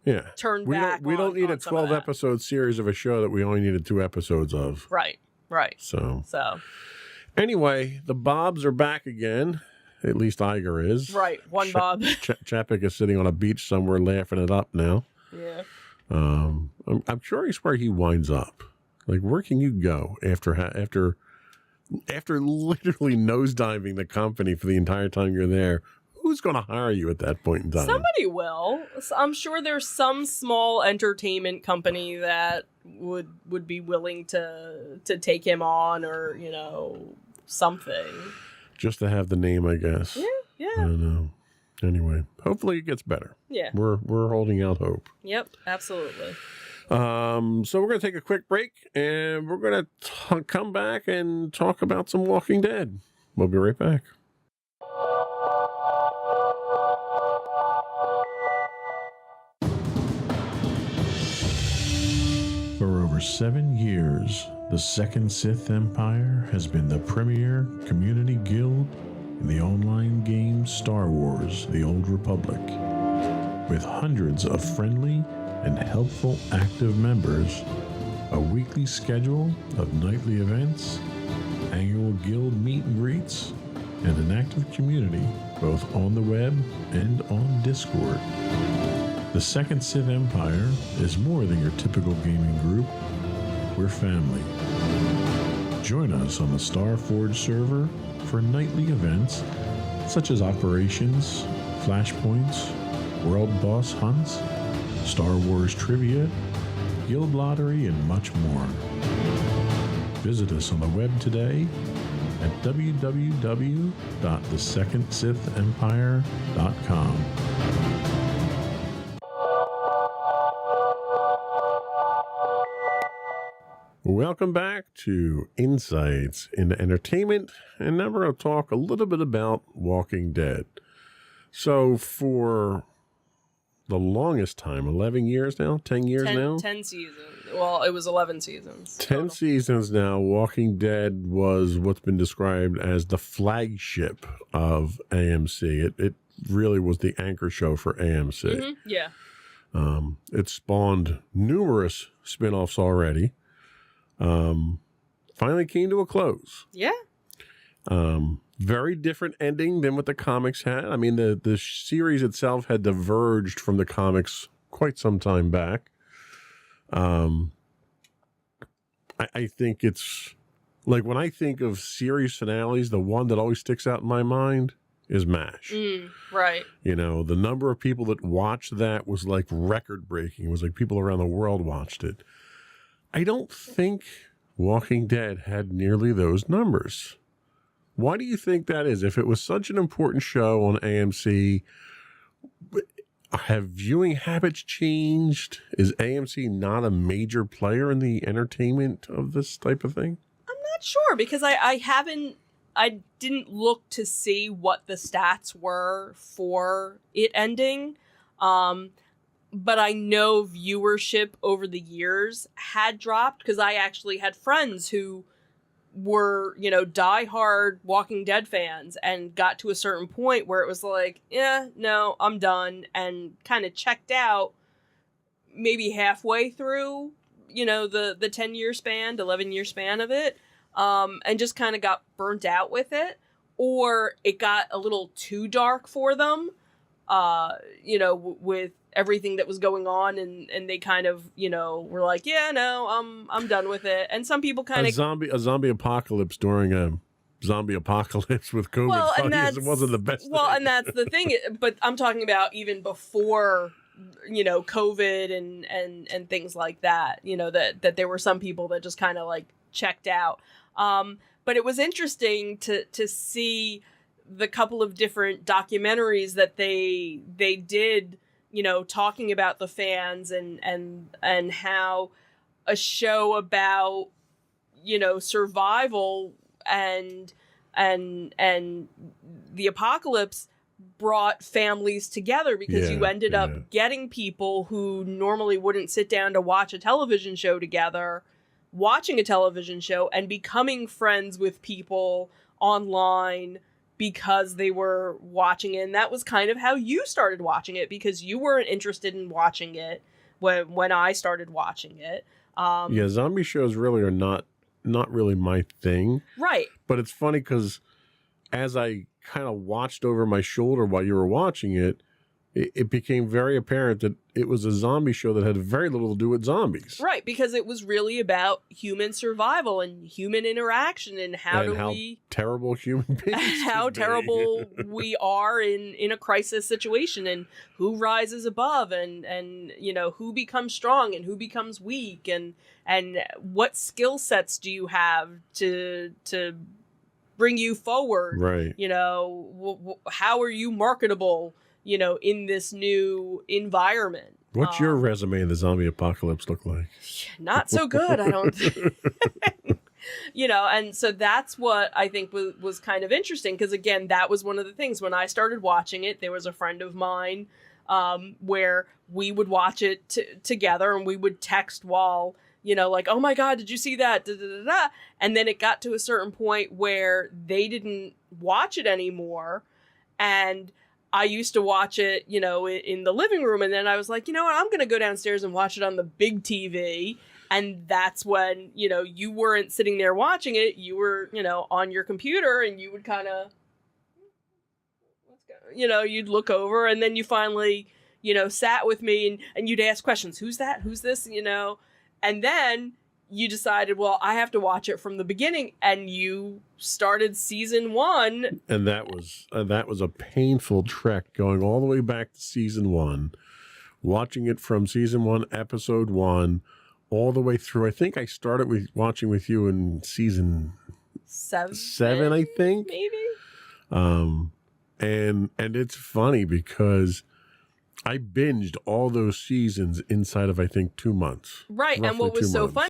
Yeah. turn We back. don't on- need a on some of 12 that. episode series of a show that we only needed 2 episodes of. Right, right. So So, anyway, the Bobs are back again. At least Iger is. right. One Bob. Chapek is sitting on a beach somewhere laughing it up now. Yeah. I'm curious where he winds up. Like, where can you go after literally nosediving the company for the entire time you're there? Who's going to hire you at that point in time? Somebody will. I'm sure there's some small entertainment company that would be willing to take him on, or, you know, something. Just to have the name, I guess. I Yeah. don't know. Anyway, hopefully it gets better. Yeah. We're holding out hope. Yep. Absolutely. So we're going to take a quick break, and we're going to come back and talk about some Walking Dead. We'll be right back. For over 7 years, the Second Sith Empire has been the premier community guild in the online game Star Wars: The Old Republic. With hundreds of friendly and helpful active members, a weekly schedule of nightly events, annual guild meet and greets, and an active community both on the web and on Discord. The Second Sith Empire is more than your typical gaming group. We're family. Join us on the Starforge server for nightly events such as operations, flashpoints, world boss hunts, Star Wars trivia, guild lottery, and much more. Visit us on the web today at www.thesecondsithempire.com. Welcome back to Insights into Entertainment, and now we're going to talk a little bit about Walking Dead. So for the longest time, 11 years now, 10 years now? 10 seasons. Well, it was 11 seasons. 10 total. seasons now, Walking Dead was what's been described as the flagship of AMC. It really was the anchor show for AMC. Mm-hmm. Yeah. It spawned numerous spin-offs already. Finally came to a close. Yeah. Very different ending than what the comics had. I mean, the series itself had diverged from the comics quite some time back. I think it's like when I think of series finales, the one that always sticks out in my mind is MASH. Right. You know, the number of people that watched that was like record breaking. It was like people around the world watched it. I don't think Walking Dead had nearly those numbers. Why do you think that is? If it was such an important show on AMC, have viewing habits changed? Is AMC not a major player in the entertainment of this type of thing? I'm not sure because I didn't look to see what the stats were for it ending. But I know viewership over the years had dropped because I actually had friends who were, diehard Walking Dead fans and got to a certain point where it was like, yeah, no, I'm done, and kind of checked out maybe halfway through, the 10-year span, 11-year span of it, and just kind of got burnt out with it, or it got a little too dark for them, with everything that was going on, and they kind of, were like, yeah, no, I'm done with it. And some people kind of a zombie apocalypse during a zombie apocalypse with COVID it wasn't the best well thing. And that's the thing, but I'm talking about even before COVID and things like that, that there were some people that just kind of like checked out. But it was interesting to see the couple of different documentaries that they did, talking about the fans and how a show about, survival and the apocalypse brought families together because you ended up getting people who normally wouldn't sit down to watch a television show together, watching a television show and becoming friends with people online because they were watching it. And that was kind of how you started watching it, because you weren't interested in watching it when I started watching it. Zombie shows really are not really my thing. Right. But it's funny because as I kind of watched over my shoulder while you were watching it, it became very apparent that it was a zombie show that had very little to do with zombies. Right, because it was really about human survival and human interaction and how terrible human beings how terrible we are in a crisis situation, and who rises above and who becomes strong and who becomes weak, and what skill sets do you have to bring you forward, right? How are you marketable, in this new environment? What's your resume in the zombie apocalypse look like? Not so good, I don't think. And so that's what I think was kind of interesting, because again, that was one of the things when I started watching it. There was a friend of mine where we would watch it together, and we would text while, like, oh my God, did you see that? Da, da, da, da. And then it got to a certain point where they didn't watch it anymore, and I used to watch it, in the living room, and then I was like, you know what, I'm going to go downstairs and watch it on the big TV. And that's when, you weren't sitting there watching it. You were, on your computer, and you would kind of, you'd look over, and then you finally, sat with me and you'd ask questions. Who's that? Who's this? And then you decided, well, I have to watch it from the beginning, and you started season 1. And that was a painful trek, going all the way back to season 1, watching it from season 1, episode 1, all the way through. I think I started watching with you in season 7, I think. Maybe. And it's funny because I binged all those seasons inside of, I think, 2 months. Right. And what was so funny